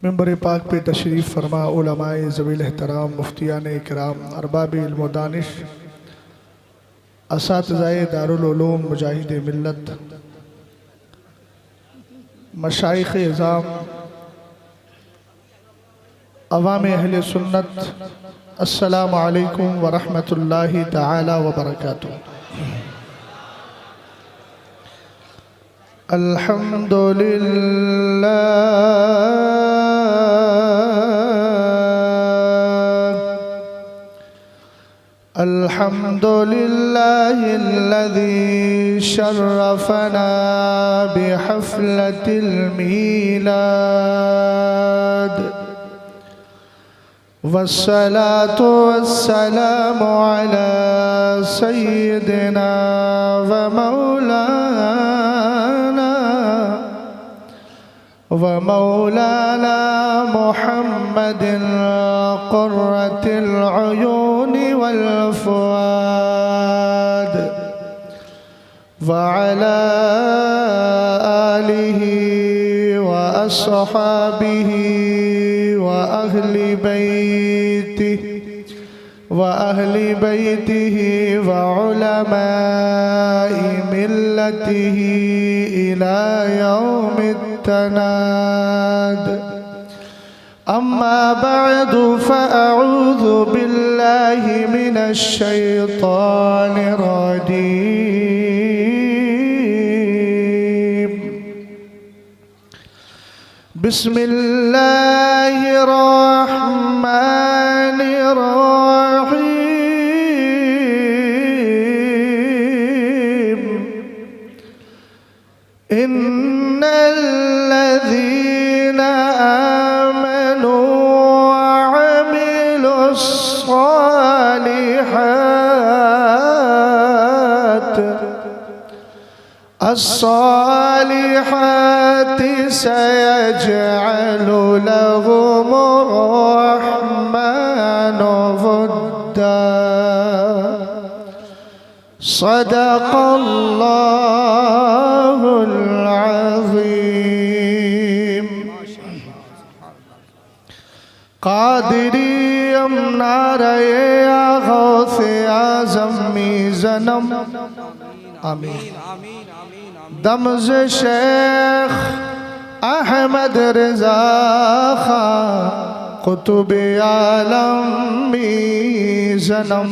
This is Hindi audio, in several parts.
मिंबर पाक पे तशरीफ़ फरमा उलमाए ज़वील एहतराम मुफ्तियान इकराम अरबाब इल्म व दानिश असातिज़ाए दारुल उलूम मुजाहिद मिल्लत मशाइख़ इज़ाम अवाम अहले सुन्नत अस्सलामु अलैकुम व रहमतुल्लाहि तआला व बरकातुहू। अल्हम्दुलिल्लाहिल्लज़ी शर्रफ़ना बिहफ़्लतिल मीलाद वस्सलातु वस्सलामु अला सय्यिदिना व मौलाना मुहम्मदिन क़ुर्रतिल अयूनि वल फ़ुआद व अला आलिहि व अस्हाबिहि व अहली बैतिहि व उलमाए मिल्लतिहि इला यौमित तनाद। अम्मा बअदु फ़अऊज़ु बिल्लाहि मिनश शैतानिर रजीम। बिस्मिल्लाहिर रहमानिर रहीम। इन्नल्लज़ीना आमनू व अमिलुस्सालिहात अस्सालिहाति सयजअलु लहुमुर रहमानु वुद्दा। सदक़ल्लाहुल अज़ीम। क़ादिरियम नारे गौसे आज़मी ज़नम आमीन। दमज़ शेख अहमद रज़ा खां क़ुतुब आलमी ज़नम।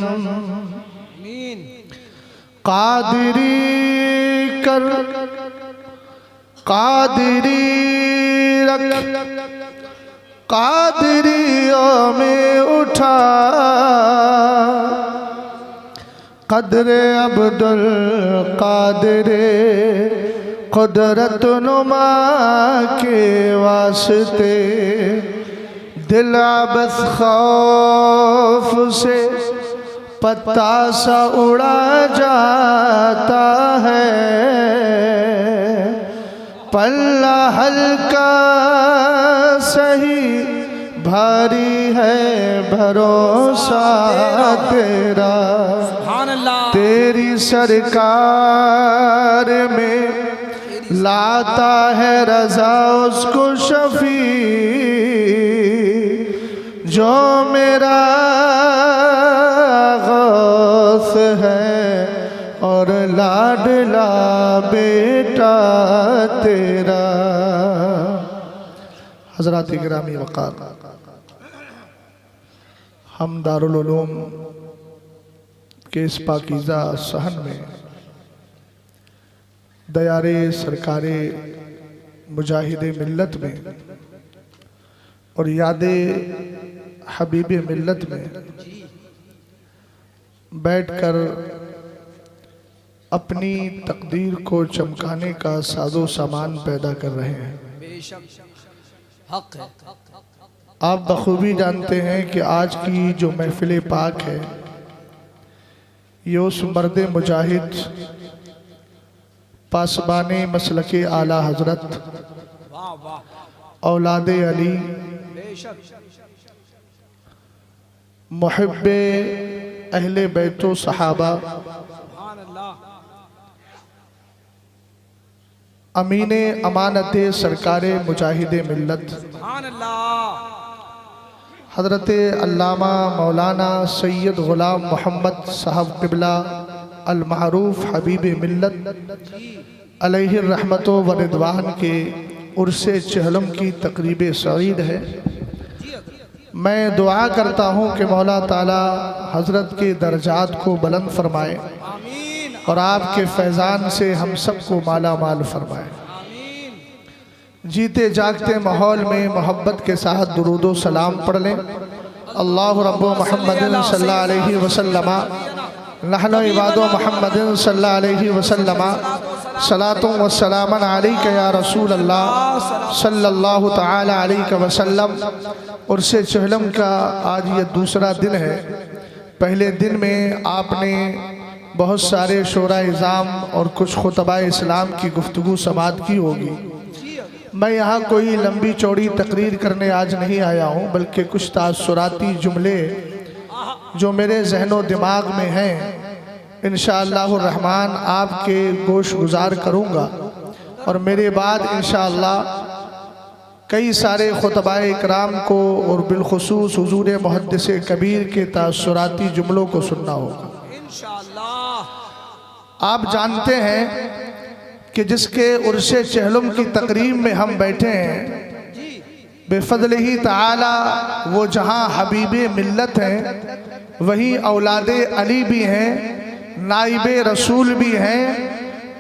क़ादिरी कर क़ादिरी रख क़ादिरियों में उठा क़द्रे अब्दुल क़ादिर क़ुदरत नुमा के वास्ते दिल अबस खौफ से पत्ता सा उड़ा जाता है। पल्ला हल्का सही भारी है भरोसा तेरा। तेरी सरकार में लाता है रज़ा उसको शफी जो मेरा गौस है और लाडला बेटा तेरा। हज़रात गिरामी वक़ार, हम दारुल उलूम के इस पाकीज़ा सहन में दयारे सरकारे मुजाहिद मिल्लत में और यादे हबीब मिल्लत में बैठकर अपनी तकदीर को चमकाने का साजो सामान पैदा कर रहे हैं। आप बखूबी जानते हैं कि आज की जो महफिल पाक है ये उस मर्द मुजाहिद पासबाने मसलके आला हजरत औलादे अली मुहिब्बे अहले बैतो सहाबा अमीन अमानत सरकार मुजाहिद मिल्लत हज़रत अल्लामा मौलाना सैयद ग़ुलाम मोहम्मद साहब क़िबला अल मअरूफ़ हबीब मिल्लत अलैहि रहमतो व रिदवान के उर्से चहलम की तकरीब सईद है। मैं दुआ करता हूँ कि मौला ताला हज़रत के दर्जात को बुलंद फरमाए और आपके फैज़ान से हम सबको माला माल फरमाए। जीते जागते माहौल में मोहब्बत के साथ दुरूदो सलाम पढ़ लें। अल्लाहु रब्बु मुहम्मदिन सल्लल्लाहु अलैहि वसल्लम नहनु इबादु मुहम्मदिन सल्लल्लाहु अलैहि वसल्लम सलातु व सलामन अलैका या रसूल अल्लाह सल्लल्लाहु तआला अलैहि वसल्लम। उर्से चहलम का आज ये दूसरा दिन है। पहले दिन में आपने बहुत सारे शोरा इज़ाम और कुछ खुतबा इस्लाम की गुफ्तगू समात की होगी। मैं यहाँ कोई लंबी चौड़ी तकरीर करने आज नहीं आया हूँ, बल्कि कुछ तासुराती जुमले जो मेरे जहनो दिमाग में हैं इंशाअल्लाहुर रहमान आपके गोश गुजार करूँगा और मेरे बाद इंशाअल्लाह कई सारे खुतबाए इकराम को और बिलखुसूस हुजूर मुहद्दिस कबीर के तासुराती जुमलों को सुनना होगा इंशाअल्लाह। आप जानते हैं कि जिसके उर्से चहलम की तकरीब में हम बैठे हैं बेफज़लिही ताला वो जहाँ हबीबे मिल्लत हैं वहीं औलादे अली भी हैं, नाइबे रसूल भी हैं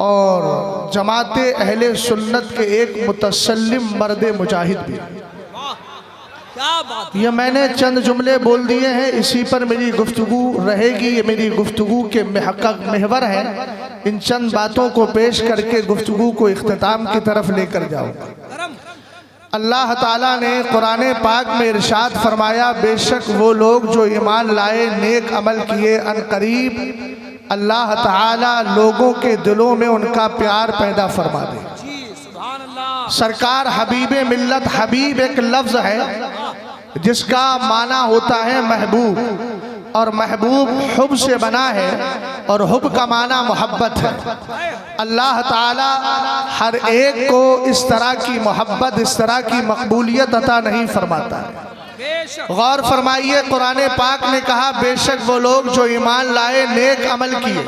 और जमाते अहले सुन्नत के एक मुतसल्लिम मर्द मुजाहिद भी। ये मैंने चंद जुमले बोल दिए हैं, इसी पर मेरी गुफ्तगू रहेगी। ये मेरी गुफ्तगू के महवर है। इन चंद बातों को पेश करके गुफ्तगू को इख्तिताम की तरफ लेकर जाओ। अल्लाह ताला ने कुरान पाक में इरशाद फरमाया, बेशक वो लोग जो ईमान लाए नेक अमल किए अनकरीब अल्लाह ताला लोगों के दिलों में उनका प्यार पैदा फरमा दे। सरकार हबीबे मिल्लत, हबीब एक लफ्ज़ है जिसका माना होता है महबूब, और महबूब हुब से बना है और हुब का माना मोहब्बत है। अल्लाह ताला हर एक को इस तरह की मोहब्बत, इस तरह की मकबूलियत अता नहीं फरमाता है। गौर फरमाइए, कुरान पाक ने कहा बेशक वो लोग जो ईमान लाए नेक अमल किए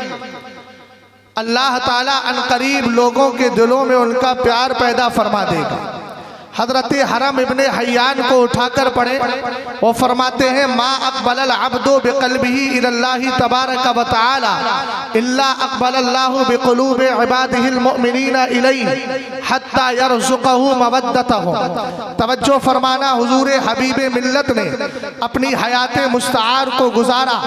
अल्लाह ताला अनकरीब लोगों के दिलों में उनका प्यार पैदा फरमा देगा। हज़रत हरम इब्ने हय्यान को उठाकर पढ़े, वो फरमाते हैं मा अक़बलल अब्दु बिक़ल्बिही इलल्लाहि तबारक व तआला इल्ला अक़बलल्लाहु बिक़ुलूबि इबादिहिल मुअमिनीना इलैहि हत्ता यरज़ुक़हु मवद्दतहु। तवज्जो फरमाना, हुजूर हबीब मिल्लत ने अपनी हयात मुस्तआर को गुजारा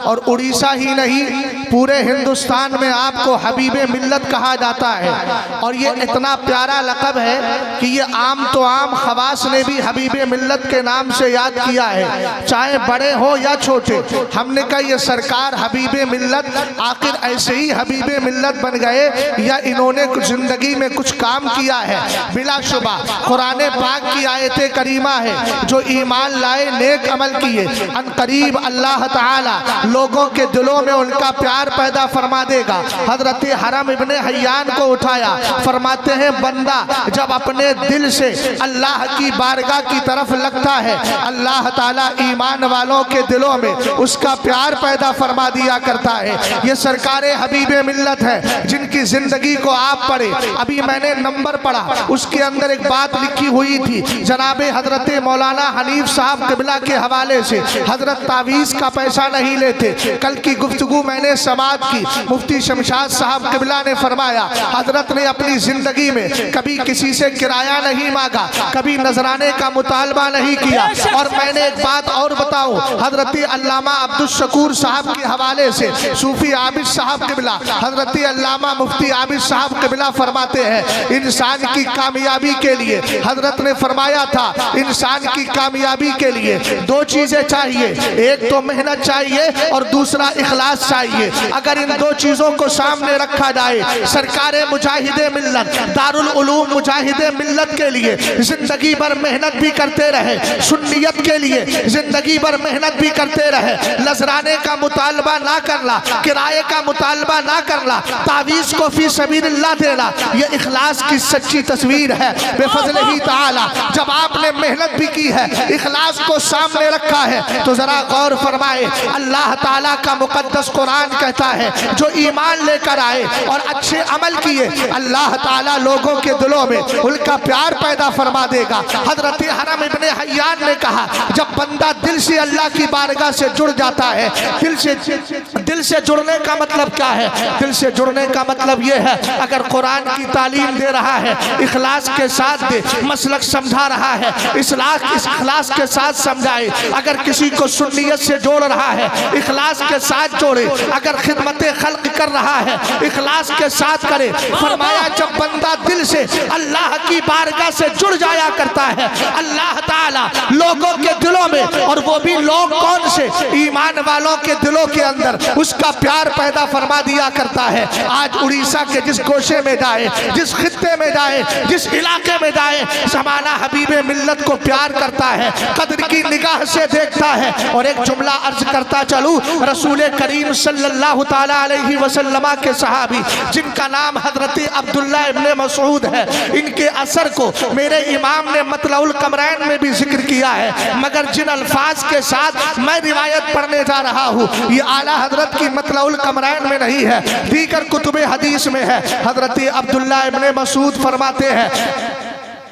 और उड़ीसा ही नहीं पूरे हिंदुस्तान में आपको हबीब मिल्लत कहा जाता है। और ये इतना प्यारा लक़ब है कि ये आम तो आम खवास ने भी हबीबे मिल्लत के नाम से याद किया है, चाहे बड़े हो या छोटे। हमने कहा ये सरकार हबीबे मिल्लत आखिर ऐसे ही हबीबे मिल्लत बन गए या इन्होंने जिंदगी में कुछ काम किया है? बिलाशुबा कुरान पाक की आयत करीमा है, जो ईमान लाए नेक अमल किए अनकरीब अल्लाह ताला लोगों के दिलों में उनका प्यार पैदा फरमा देगा। हजरत हरम इब्ने हय्यान को उठाया, फरमाते हैं बंदा जब अपने दिल से अल्लाह की बारगाह की तरफ लगता है अल्लाह ताला ईमान वालों के दिलों में उसका प्यार पैदा फरमा दिया करता है। ये सरकार हबीबे मिल्लत है जिनकी जिंदगी को आप पढ़े। अभी मैंने नंबर पढ़ा, उसके अंदर एक बात लिखी हुई थी, जनाबे हजरत मौलाना हनीफ साहब क़िबला के हवाले से। हजरत तावीज़ का पैसा नहीं लेते। कल की गुफ्तगू मैंने समात की, मुफ्ती शमशाद साहब क़िबला ने फरमाया हजरत ने अपनी जिंदगी में कभी किसी से किराया नहीं मांगा, कभी नजराने का मुतालबा नहीं किया। और मैंने एक बात और बताऊं, हजरत अल्लामा अब्दुल शकूर साहब के हवाले से सूफी आबिद साहब क़िबला, हजरत अल्लामा मुफ्ती आबिद साहब क़िबला फरमाते हैं इंसान की कामयाबी के लिए हजरत ने फरमाया था, इंसान की कामयाबी के लिए दो चीजें चाहिए, एक तो मेहनत चाहिए और दूसरा इखलास चाहिए। अगर इन दो चीजों को सामने रखा जाए, सरकार मुजाहिदे मिल्लत दारुल उलूम मुजाहिदे मिल्लत के लिए जिंदगी भर मेहनत भी करते रहे, सुन्नियत के लिए जिंदगी भर मेहनत भी करते रहे, नजराने का मुतालबा ना करना, किराए का मुतालबा ना करना, तावीज़ को फी सबीलिल्लाह देना, ये इखलास की सच्ची तस्वीर है। बेफज़ल ही ताला जब आपने मेहनत भी की है, इखलास को सामने रखा है, तो जरा गौर फरमाए, अल्लाह ताला का मुकद्दस कुरान कहता है जो ईमान लेकर आए और अच्छे अमल किए, अल्लाह ताला लोगों के दिलों में उनका प्यार पैदा फरमा देगा। हजरत हरम इब्ने हय्यान ने कहा, जब बंदा दिल से अल्लाह की बारगाह से जुड़ जाता है, दिल से जुड़ने का मतलब क्या है? दिल से जुड़ने का मतलब यह है, अगर कुरान की तालीम दे रहा है, इखलास के साथ दे, मसलक समझा रहा है, इखलास के साथ समझाए। अगर किसी को सुन्नियत से जोड़ रहा है, इखलास के साथ जोड़े। अगर खिदमत खल्क कर रहा है, इखलास के साथ करे। फरमाया जब बंदा दिल से अल्लाह की बारगाह से जुड़ जाया करता है, अल्लाह ताला लोगों के दिलों में, और वो भी लोग कौन से? ईमान वालों के दिलों के अंदर उसका प्यार पैदा फरमा दिया करता है। आज उड़ीसा के जिस गोशे में जाए, जिस खित्ते में जाए, जिस इलाके में जाए, ज़माना हबीबे मिल्लत को प्यार करता है, कद्र की निगाह से देखता है। और एक जुमला अर्ज करता चलूं, रसूल करीम सल्लल्लाहु ताला अलैहि वसल्लम के सहाबी जिनका नाम हजरत अब्दुल्ला इब्ने मसूद है, इनके असर को मेरे इमाम ने मतलउल कमरैन में भी जिक्र किया है, मगर जिन अल्फाज के साथ मैं रिवायत पढ़ने जा रहा हूँ, ये आला हजरत की मतलउल कमरैन में नहीं है, दीगर कुतुबे हदीस में है। हजरत अब्दुल्ला इब्ने मसूद फरमाते हैं,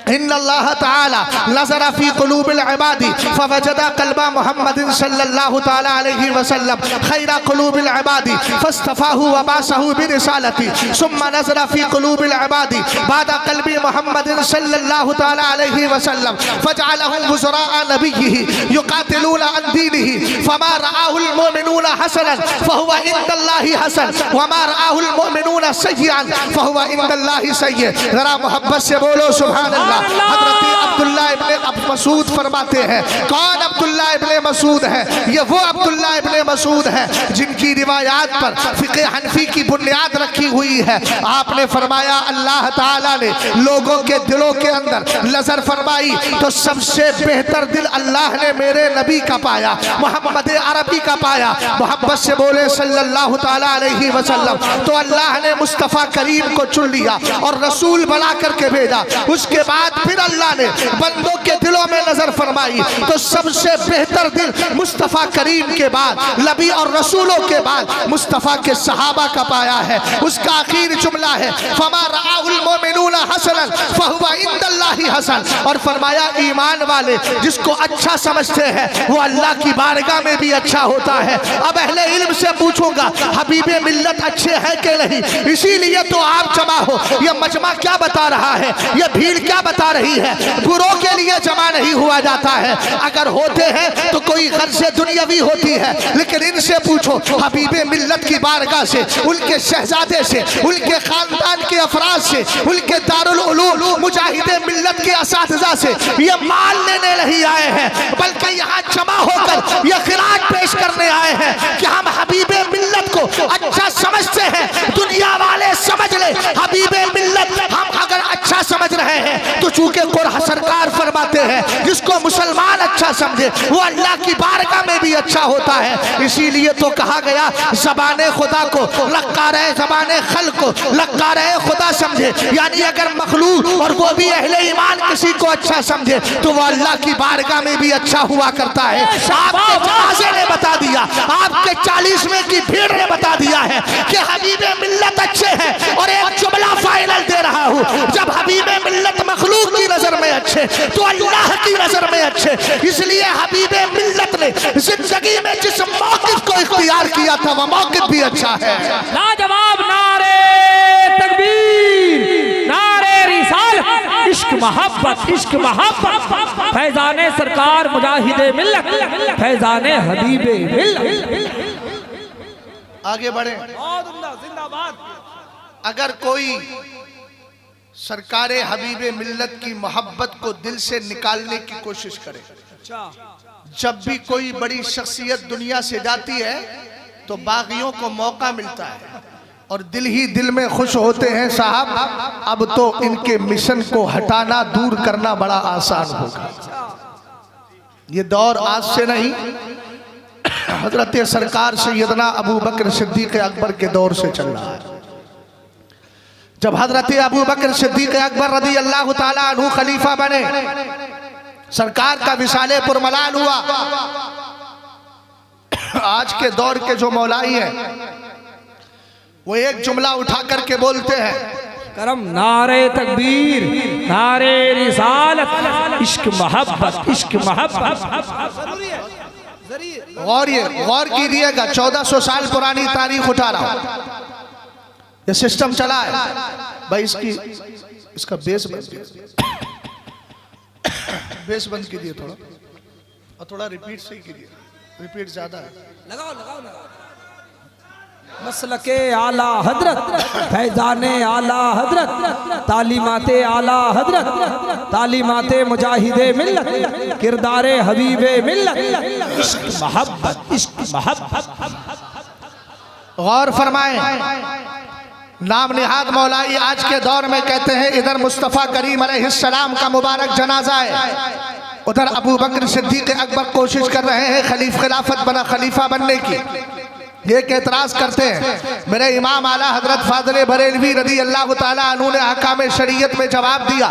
इन्नल्लाह ताला नज़रा फी क़ुलूबिल इबादी फवजदा क़ल्बा मुहम्मदिन सल्लल्लाहु ताला अलैहि वसल्लम खैरा क़ुलूबिल इबादी फस्तफ़ाहु व बासहु बिरिसालती सुम्मा नज़रा फी क़ुलूबिल इबादी बादा क़ल्बी मुहम्मदिन सल्लल्लाहु ताला अलैहि वसल्लम फजअलहुम वज़राअ नबिय्यिही युक़ातिलूना अन दीनिही फमा रआहुल मुमिनूना हसनन फहुवा इंदल्लाहि हसन वमा रआहुल मुमिनूना सय्यअन फहुवा इंदल्लाहि सय्य। जरा मोहब्बत से बोलो सुभान अल्लाह। हज़रत अब्दुल्ला इब्ने मसूद फरमाते हैं, कौन अब्दुल्ला इब्ने मसूद है? ये वो अब्दुल्ला इब्ने मसूद है जिनकी रिवायात पर फ़िक़्ह हनफी की बुनियाद रखी हुई है। आपने फरमाया अल्लाह ताला ने लोगों के दिलों के अंदर नजर फरमाई तो सबसे बेहतर दिल अल्लाह ने मेरे नबी का पाया, मोहम्मद अरबी का पाया। मोहब्बत से बोले सल्लल्लाहु ताला अलैहि वसल्लम। तो अल्लाह ने मुस्तफ़ा करीम को चुन लिया और रसूल बना करके भेजा। उसके बाद फिर अल्लाह ने बंदों के दिलों में नजर फरमाई तो सबसे बेहतर दिल मुस्तफ़ा करीम के बाद, नबी और रसूलों के बाद मुस्तफ़ा के सहाबा का पाया है। उसका आखिर जुमला है, फमा रआहुल मुमिनूना हसनन फहुवा इंदल्लाहि हसन। और फरमाया ईमान वाले जिसको अच्छा समझते हैं वो अल्लाह की बारगाह में भी अच्छा होता है। अब अहले इल्म से पूछूंगा हबीबे मिल्लत अच्छे हैं कि नहीं? इसीलिए तो आप जमा हो। यह मजमा क्या बता रहा है, यह भीड़ क्या बता रही है? बुरों के लिए जमा नहीं हुआ जाता है, अगर होते हैं तो कोई गर्ज़े दुनियावी होती है। लेकिन इनसे पूछो हबीबे मिल्लत की बारगाह से, उनके शहजादे से, उनके खानदान के अफराद से, उनके दारुल उलूम मुजाहिदे मिल्लत के असातिज़ा से ये माल लेने नहीं आए हैं, बल्कि यहाँ जमा होकर यह खिराज पेश करने आए हैं कि हम हबीबे मिल्लत को अच्छा समझते हैं। दुनिया वाले समझ ले हबीबे मिल्लत हम अगर अच्छा समझ रहे हैं तो चूंकि कुरान सरकार फरमाते हैं जिसको मुसलमान अच्छा समझे वो अल्लाह की बारगाह में भी अच्छा होता है। इसीलिए तो कहा गया ज़बाने खुदा को लक्कारे ज़बाने खल्क को लक्कारे खुदा समझे, यानी अगर मखलूक और वो भी अहले ईमान किसी को अच्छा समझे तो वो अल्लाह की बारगाह में भी अच्छा हुआ करता है। आपके जनाजे ने बता दिया, आपके 40वें की भीड़ ने बता दिया है कि हबीबे मिल्लत अच्छे हैं। और एक जुमला फाइनल दे रहा हूँ, जब हबीबे मिल्लत मखलूक की नजर में अच्छे तो अल्लाह की नजर में अच्छे। इसलिए हबीबे मिल्लत ने जिंदगी में जिस मौक़िफ़ को इख्तियार किया था वो मौक़िफ़ भी अच्छा है। लाजवाब नारे तकबीर, नारे रिसालत, इश्क मोहब्बत, फैज़ाने सरकार मुजाहिदे मिल्लत, फैज़ाने हबीबे मिल्लत। आगे बढ़े। अगर कोई सरकारे हबीबे मिल्लत की मोहब्बत को दिल से निकालने की कोशिश करे, जब भी कोई बड़ी शख्सियत दुनिया से जाती है तो बागियों को मौका मिलता है और दिल ही दिल में खुश होते हैं साहब अब तो इनके मिशन को हटाना दूर करना बड़ा आसान होगा। ये दौर आज से नहीं, हजरत सरकार सैयदना अबू बकर सिद्दीक़ अकबर के दौर से चल रहा है। जब हजरत अबू बकर सिद्दीक अकबर रदी अल्लाह ताला अन्हु खलीफा बने, सरकार का विसाले पुरमलाल हुआ। आज के दौर के जो मौलाई हैं वो एक जुमला उठा करके बोलते हैं, करम नारे तकबीर, नारे रिसालत, इश्क मोहब्बत, इश्क मोहब्बत। गौर कीजिएगा, 1400 साल पुरानी तारीख उठा रहा हूं। ये सिस्टम चला है भाई, इसका बेस बंद बेस बंद कीजिए थोड़ा, और थोड़ा रिपीट सही कीजिए, रिपीट ज्यादा है। लगाओ लगाओ लगाओ। मसलके आला हजरत, फैजाने आला हजरत, तालीमाते आला हजरत, तालीमाते मुजाहिदे मिल्लत, किरदारे हबीबे मिल्लत, इश्क मोहब्बत, इश्क मोहब्बत। गौर फरमाएं, नाम निहाद मौलाई आज के दौर में कहते हैं इधर मुस्तफ़ा करीम अलैहिस्सलाम का मुबारक जनाजा है, उधर अबू बकर सिद्दीक अकबर कोशिश कर रहे हैं खलीफा बनने की। एक एतराज करते हैं, मेरे इमाम आला हजरत फाज़िल बरेलवी रदी अल्लाह ताला अन्हु ने अहकाम शरीयत में जवाब दिया।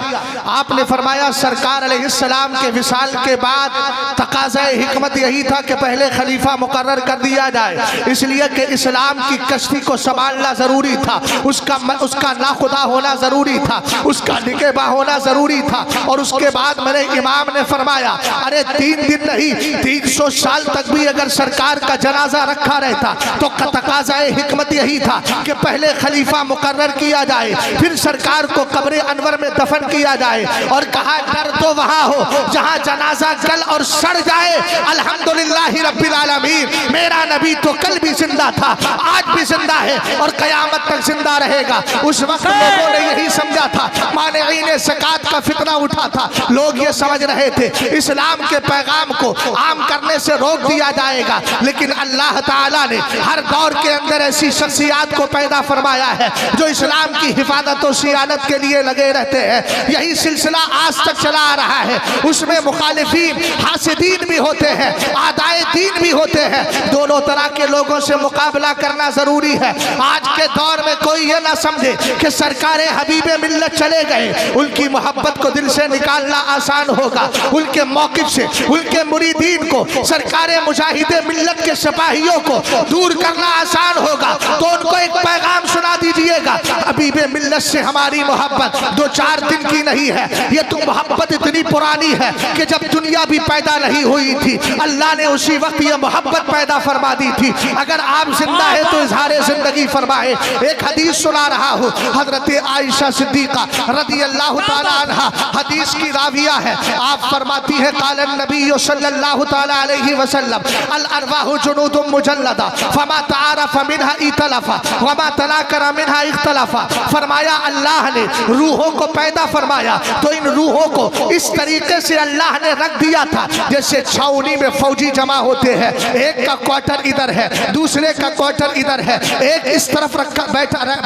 आपने फरमाया सरकार अलैहिस्सलाम के विसाल के बाद तकाज़े हिकमत यही था कि पहले खलीफा मुकर्रर कर दिया जाए, इसलिए कि इस्लाम की कश्ती को संभालना ज़रूरी था, उसका नाखुदा होना ज़रूरी था, उसका निगहबा होना ज़रूरी था। और उसके बाद मेरे इमाम ने फरमाया, अरे 3 दिन नहीं 300 साल तक भी अगर सरकार का जनाजा रखा रहता तो तकाज़ाए हिकमत यही था कि पहले खलीफा मुकर्रर किया जाए, फिर सरकार को कब्र अनवर में दफन किया जाए। और कहा डर तो वहाँ हो जहाँ जनाजा गल और सड़ जाए। अल्हम्दुलिल्लाह रब्बिल आलमीन, मेरा नबी तो कल भी जिंदा था, आज भी जिंदा है और कयामत तक जिंदा रहेगा। उस वक्त लोगों ने यही समझा था, मानेईन ज़कात का फितना उठा था, लोग ये समझ रहे थे इस्लाम के पैगाम को आम करने से रोक दिया जाएगा। लेकिन अल्लाह ताला ने हर दौर के अंदर ऐसी शख्सियात को पैदा फरमाया है जो इस्लाम की हिफाजत और सियानत के लिए लगे रहते हैं। यही सिलसिला आज तक चला आ रहा है। उसमें मुखालिफीन हासिदीन भी होते हैं, आदाए दीन भी होते हैं। दोनों तरह के लोगों से मुकाबला करना जरूरी है। आज के दौर में कोई ये ना समझे कि सरकारें हबीबे मिल्लत चले गए, उनकी मोहब्बत को दिल से निकालना आसान होगा। उनके मौक़िफ़ से उनके मुरीदीन को, सरकारें मुजाहिदे मिल्लत के सिपाहियों को दूर करना आसान होगा। तो उनको एक पैगाम सुना दीजिएगा, हबीबे मिल्लत से हमारी मोहब्बत 2-4 दिन की नहीं है, ये तो मोहब्बत इतनी पुरानी है कि जब दुनिया भी पैदा नहीं हुई थी अल्लाह ने उसी वक्त ये मोहब्बत पैदा फरमा दी थी। अगर आप जिंदा है तो इजहार जिंदगी फरमाए। एक हदीस सुना रहा हूँ, हजरत आयशा सिद्दीका रदी अल्लाह ताला अन्हा हदीस की राविया है। आप फरमाती है क़ालन नबी सल्लल्लाहु ताला अलैहि वसल्लम अल अरवाहु जुनूदुम मुजल्लदा फमा तारफ मिनहा इतलफा वमा तनाकरा मिनहा इख्तलफा। फरमाया अल्लाह ने रूहों को पैदा फरमाया तो इन रूहों को इस तरीके से अल्लाह ने रख दिया था जैसे छावनी में फौजी जमा होते हैं, एक का क्वार्टर इधर है, दूसरे का क्वार्टर इधर है, एक इस तरफ रखा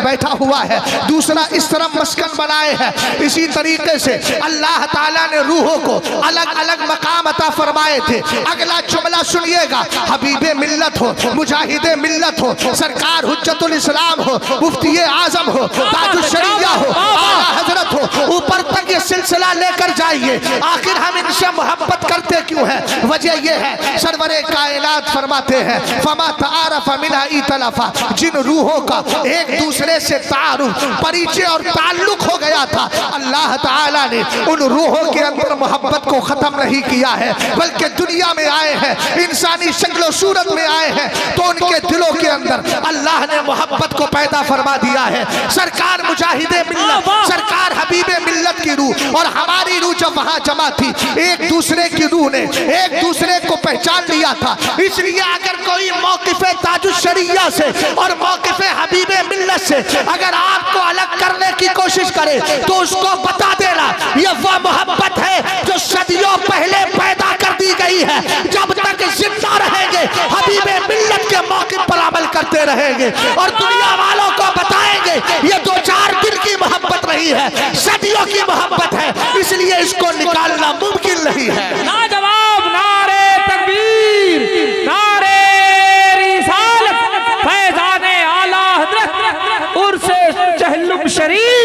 बैठा हुआ है, दूसरा इस तरफ मस्कन बनाए है। इसी तरीके से अल्लाह ताला ने रूहों को अलग अलग मकाम अता फरमाए थे। अगला जुमला सुनिएगा, हबीबे मिल्लत हो, मुजाहिदे मिल्लत हो, सरकार हुज्जतुल इस्लाम हो, मुफ्ती आजम हो, ताजुल शरिया हो, आला हजरत हो, ऊपर तक ये सिलसिला लेकर जाइए। आखिर हम इनसे मोहब्बत करते क्यों हैं? वजह ये है, सरवरे कायनात फरमाते हैं फमा तारफ मिनहा इतलफा, जिन रूहों का एक दूसरे से तारुफ, परिचय और ताल्लुक हो गया था, अल्लाह ताला ने उन रूहों के अंदर मोहब्बत को खत्म नहीं किया है, बल्कि दुनिया में आए हैं, इंसानी शक्ल सूरत में आए हैं, तो उनके दिलों के अंदर अल्लाह ने मोहब्बत को पैदा फरमा दिया है। सरकार मुजाहिदे मिल्लत, सरकार हबीबे मिल्लत की रूह और हमारी रूह जब वहां जमा थी, एक दूसरे की रूह ने एक दूसरे को पहचान लिया था। इसलिए अगर कोई मौक़िफ़े ताजुल शरिया से और मौक़िफ़े हबीबे मिल्लत से अगर आपको अलग करने की कोशिश करे तो उसको बता देना, ये वह मोहब्बत है जो सदियों पहले पैदा कर दी गई है। जब तक जिंदा रहेंगे हबीबे मिल्लत के मौक़िफ़ पर अमल करते रहेंगे और दुनिया वालों को बताएंगे ये 2-4 दिन की मोहब्बत नहीं है, सदियों की मोहब्बत है। इसलिए इसको निकालना मुमकिन नहीं है। लाजवाब नारे तकबीर, नारे रिसालत, फैज़ाने आला हज़रत, उर्से चहलुम शरीफ।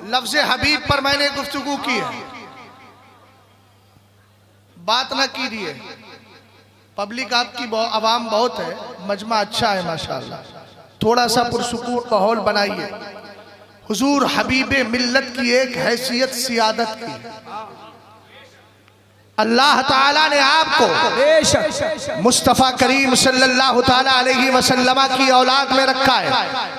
लफ्ज हबीब पर मैंने गुफ्तगू की है, बात ना कीजिए। पब्लिक आपकी आवाम बहुत है, मजमा अच्छा है माशाअल्लाह, थोड़ा सा पुरसुकून माहौल बनाइए। हुजूर हबीब मिल्लत की एक हैसियत सियादत की, अल्लाह ताला ने आपको मुस्तफ़ा करीम सल्लल्लाहु ताला अलैहि वसल्लम की औलाद में रखा है।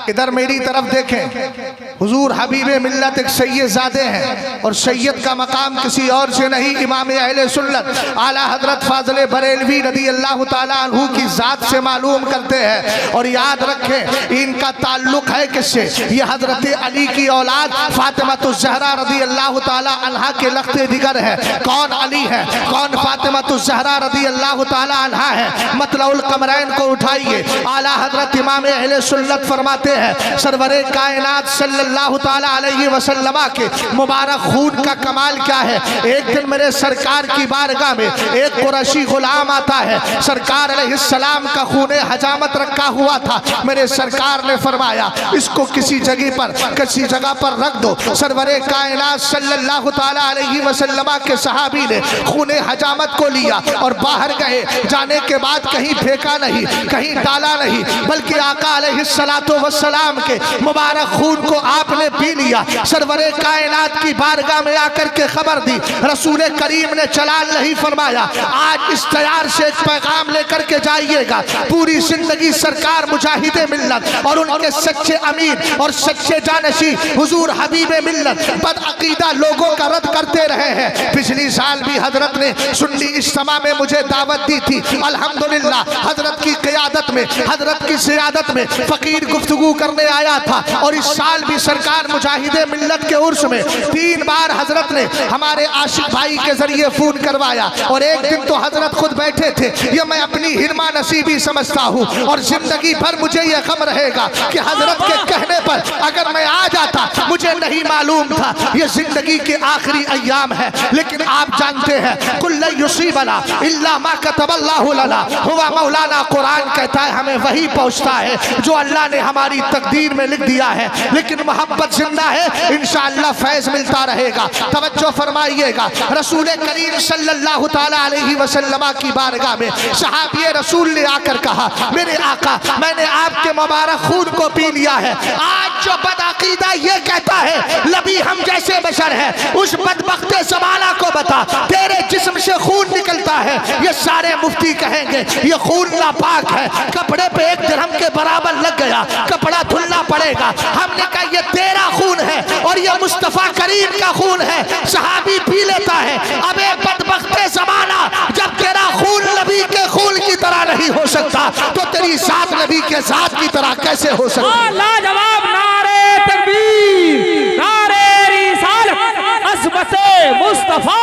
इधर मेरी तरफ देखें, हुजूर हबीब मिल्लत एक सैयदजादे हैं और सैयद का मकाम किसी और से नहीं, इमाम अहले सुन्नत आला हजरत फाज़िल बरेलवी रदी अल्लाह ताला अन्हु की ज़ात से मालूम करते हैं। और याद रखें इनका ताल्लुक है किससे, ये हजरत अली की औलाद फातिमातुज़ ज़हरा रदी अल्लाह ताला अन्हा के लख्ते दिगर है। कौन अली है, कौन फातिमातुज़ ज़हरा रदी अल्लाह ताला अन्हा है। मतलउल कमरैन को उठाइए, आला हजरत इमाम अहले सुन्नत फरमाते हैं सरवरे कायनात सल्लल्लाहु ताला अलैहि वसल्लम के मुबारक खून का कमाल क्या है। एक दिन मेरे सरकार की बारगाह में एक कुरैशी गुलाम आता है, सरकार अलैहिस्सलाम का खूने हजामत रखा हुआ था। मेरे सरकार ने फरमाया इसको किसी जगह पर रख दो। सरवरे कायनात सल्लल्लाहु ताला अलैहि वसल्लम के सहाबी ने खूने हजामत को लिया और बाहर गए। जाने के बाद कहीं फेंका नहीं, कहीं डाला नहीं, बल्कि आका अलैहिस्सलातु वस्सलाम के मुबारक खून को आपने पी लिया। सरवरे कायनात की बारगाह में आकर के खबर दी, रसूल करीम ने चलान नहीं फरमाया, आज इस तैयार से एक पैगाम लेकर के जाइएगा। पूरी जिंदगी सरकार मुजाहिदे मिल्लत और उनके सच्चे अमीर और सच्चे जानशी हुजूर हबीबे मिल्लत बदअकीदा लोगों का रद्द करते रहे हैं। पिछली साल भी हजरत ने सुन्नी इज्तिमा में मुझे दावत दी थी, अल्हम्दुलिल्लाह हजरत की क़ियादत में, हजरत की सियादत में फकीर गुफ्तगू करने आया था। और इस साल भी सरकार मुजाहिदे मिल्लत के उर्स में 3 बार हजरत ने हमारे आशिक भाई के जरिए फोन करवाया। और एक दिन तो हजरत खुद बैठे थे, ये मैं अपनी हिरमा नसीबी समझता हूँ और जिंदगी भर मुझे यह गम रहेगा कि हजरत के कहने पर अगर मैं आ जाता, मुझे नहीं मालूम था ये जिंदगी के आखिरी अय्याम है। लेकिन आप जानते हैं कुल्ल युसीबना इल्ला मा कतबल्लाहु लना हुवा मौलाना, कुरान कहता है हमें वही पहुंचता है जो अल्लाह ने हमारी तकदीर में लिख दिया है। लेकिन मोहब्बत जिंदा है, इंशाअल्लाह फैज मिलता रहेगा। तवज्जो फरमाइएगा, रसूल करीम सल्लल्लाहु ताला अलैहि वसल्लम की बारगाह में सहाबी रसूल ने आकर कहा मेरे आका मैंने आपके मुबारक खून को पी लिया है। आज जो बदअकीदा ये कहता है नबी हम जैसे बशर है, उस बदबख्ते ज़माना को बता तेरे जिस्म से खून निकलता है। ये सारे मुफ्ती कहेंगे ये खून नापाक है, कपड़े पे 1 दिरहम के बराबर लग गया, कपड़ा धुलना पड़ेगा। हमने कहा ये तेरा खून है और ये मुस्तफ़ा करीम का खून है, सहाबी पी लेता है। अब एक बदबख्ते ज़माना जब तेरा खून नबी के खून की तरह नहीं हो सकता तो तेरी साथ नबी के साथ की तरह कैसे हो सकती। लाजवाब नारे तकबीर, नारे रिसालत, अज़मते मुस्तफ़ा,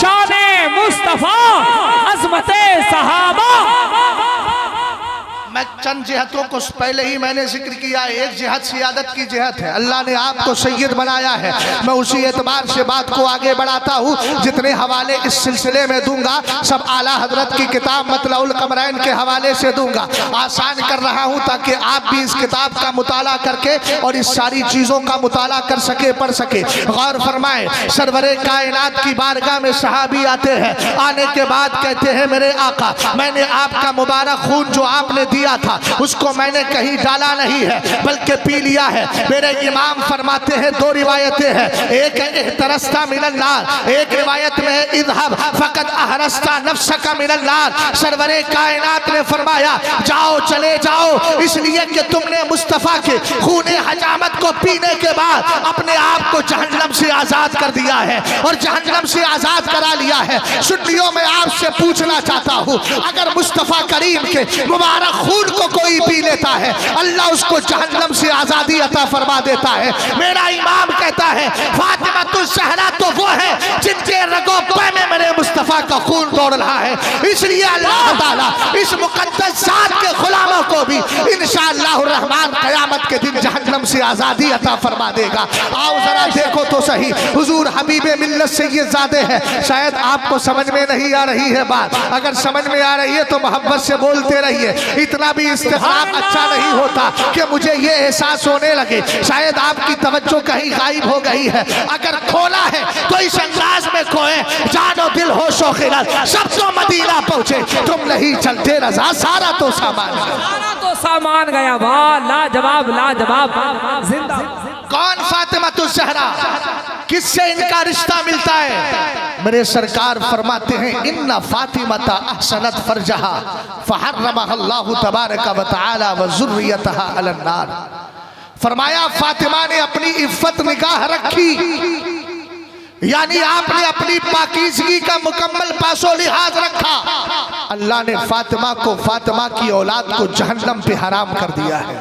शाने मुस्तफ़ा, अज़मते सहाबा। मैं चंद जिहतों को पहले ही मैंने जिक्र किया। एक जिहत सियादत की जिहत है, अल्लाह ने आपको सैयद बनाया है। मैं उसी एतबार से बात को आगे बढ़ाता हूँ। जितने हवाले इस सिलसिले में दूंगा सब आला हजरत की किताब मतलउल कमरैन के हवाले से दूंगा। आसान कर रहा हूँ ताकि आप भी इस किताब का मुताला करके और इस सारी चीज़ों का मुताला कर सके, पढ़ सके। गौर फरमाए, सरवरे कायनात की बारगाह में सहाबी आते हैं, आने के बाद कहते हैं मेरे आका मैंने आपका मुबारक खून जो आपने दिया था उसको मैंने कहीं डाला नहीं है बल्कि पी लिया है। मेरे इमाम फरमाते हैं 2 रिवायतें हैं, एक है इहतरस्ता मिनन नार, एक रिवायत में है इज़हब फकत अहरस्ता नफ्सका मिनन नार। सरवरे कायनात ने फरमाया जाओ चले जाओ, इसलिए कि तुमने मुस्तफ़ा के खूने हजामत को पीने के बाद अपने आप को जहन्नम से आज़ाद कर दिया है और जहन्नम से आज़ाद करा लिया है। सुन्नियों में आपसे पूछना चाहता हूँ, अगर मुस्तफ़ा करीम के मुबारक खून को कोई पी लेता है अल्लाह उसको जहन्नम से आज़ादी अता फरमा देता है। मेरा इमाम कहता है फातिमातुज़ ज़हरा तो वो है जिनके रगों पे में मेरे मुस्तफ़ा मुस्तफ़ा का खून दौड़ रहा है, इसलिए अल्लाह ताला इस मुक़द्दस ज़ात के गुलामों को भी इंशाअल्लाह रहमान क़यामत के दिन जहन्नम से आज़ादी अता फरमा देगा। आओ जरा देखो तो सही, हुजूर हबीबे मिल्लत सैयदज़ादे हैं। शायद आपको समझ में नहीं आ रही है बात, अगर समझ में आ रही है तो मोहब्बत से बोलते रहिए। इतना भी इस्तिग़फ़ार अच्छा नहीं होता कि मुझे ये एहसास होने लगे शायद आपकी तवज्जो कहीं गायब हो गई है। अगर खोला है तो इस अंदाज में खोए, जानो दिल होशो खिलत सब तो मदीना पहुंचे, तुम नहीं चलते रज़ा सारा तो सामान गया। वाह लाजवाब लाजवाब जिंदा। कौन फातिमा ज़हरा, किससे इनका रिश्ता मिलता है? मेरे सरकार फरमाते हैं इन्ना फातिमता अहसनत फरजहा फहर्रमहा अल्लाहु तबारक व तआला व ज़ुर्रियतहा अलन नार। फरमाया फातिमा ने अपनी इफ़्फ़त निगाह रखी, यानी आपने अपनी पाकीज़गी का मुकम्मल पासो लिहाज रखा। अल्लाह ने फातिमा को, फातिमा की औलाद को जहन्नम पे हराम कर दिया है।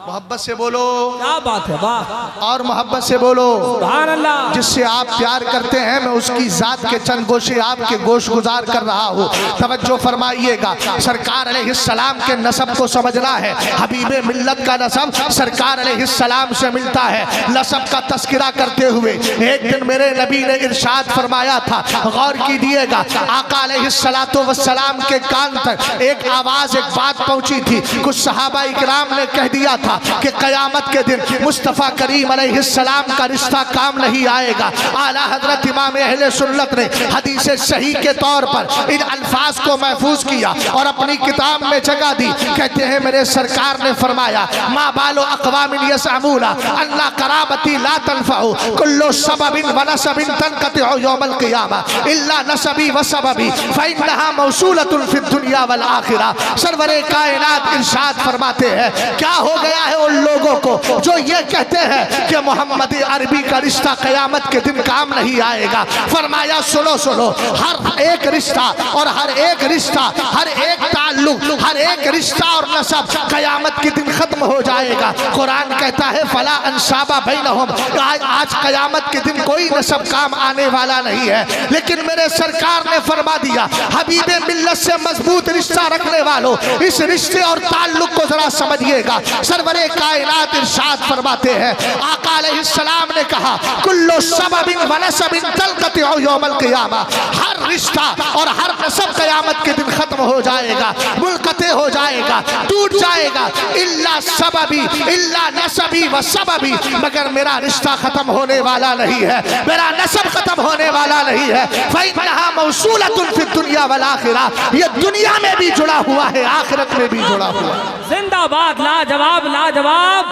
मोहब्बत से बोलो, क्या बात है, वाह। और मोहब्बत से बोलो सुभान अल्लाह। जिससे आप प्यार करते हैं मैं उसकी जात के चंद गोशे आपके गोश गुजार कर रहा हूँ। तवज्जो फरमाइएगा, सरकार अलैहिस्सलाम के नसब को समझना है। हबीबे मिल्लत का नसब सरकार अलैहिस्सलाम से मिलता है। नसब का तस्करा करते हुए एक दिन मेरे नबी ने इरशाद फरमाया था, गौर कीजिएगा, आका अलैहिस्सलातु वस्सलाम के कान तक एक आवाज, एक बात पहुंची थी। कुछ सहाबा इकराम ने कह दिया था कि क़यामत के दिन मुस्तफ़ा करीम अलैहिस्सलाम का रिश्ता काम नहीं आएगा। आला हजरत इमाम अहले सुन्नत ने हदीस सही के तौर पर इन अल्फाज को महफूज किया और अपनी किताब में जगह दी। कहते हैं मेरे सरकार ने फरमाया, मा बालो अक़वामिन यसअमूना अन्ना कराबती ला तनफ़उ कुल्लु सबबिन व नसबिन तनक़तिउ यौमल क़ियामा इल्ला नसबी व सबबी फ़इन्नहा मौसूलतुन फ़िद दुनिया वल आखिरा। सरवरे कायनात इरशाद फरमाते हैं, क्या हो गया है उन लोगों को जो ये कहते हैं कि मोहम्मद अरबी का रिश्ता क़यामत के दिन काम नहीं आएगा। फरमाया सुनो सुनो, हर एक रिश्ता और हर एक रिश्ता, हर एक ताल्लुक, हर एक रिश्ता और नसब क़यामत के दिन खत्म हो जाएगा। कुरान कहता है फला अंसाबा बैनहुम, आज क़यामत के दिन कोई नसब काम आने वाला नहीं है। लेकिन मेरे सरकार ने फरमा दिया, हबीबे मिल्लत से मजबूत रिश्ता रखने वालों, इस रिश्ते और ताल्लुक को जरा समझिएगा। सरवरे कायनात इरशाद फरमाते हैं, आका अलैहिस्सलाम ने कहा, कुल्लु सबबिन व नसबिन तलक़तिउ यौमल क़ियामा, हर रिश्ता और हर नसब क़यामत के दिन खत्म हो जाएगा, मुनक़ते हो जाएगा, टूट जाएगा। इल्ला सबबी, इल्ला नसबी व सबबी, मगर मेरा रिश्ता खत्म होने वाला नहीं है, मेरा नसब खत्म होने वाला नहीं है। फ़इन्नहा मौसूलतुन फ़िद दुनिया वल आखिरा, ये दुनिया में भी जुड़ा हुआ है, आखिरत में भी जुड़ा हुआ है। जिंदाबाद, लाजवाब लाजवाब,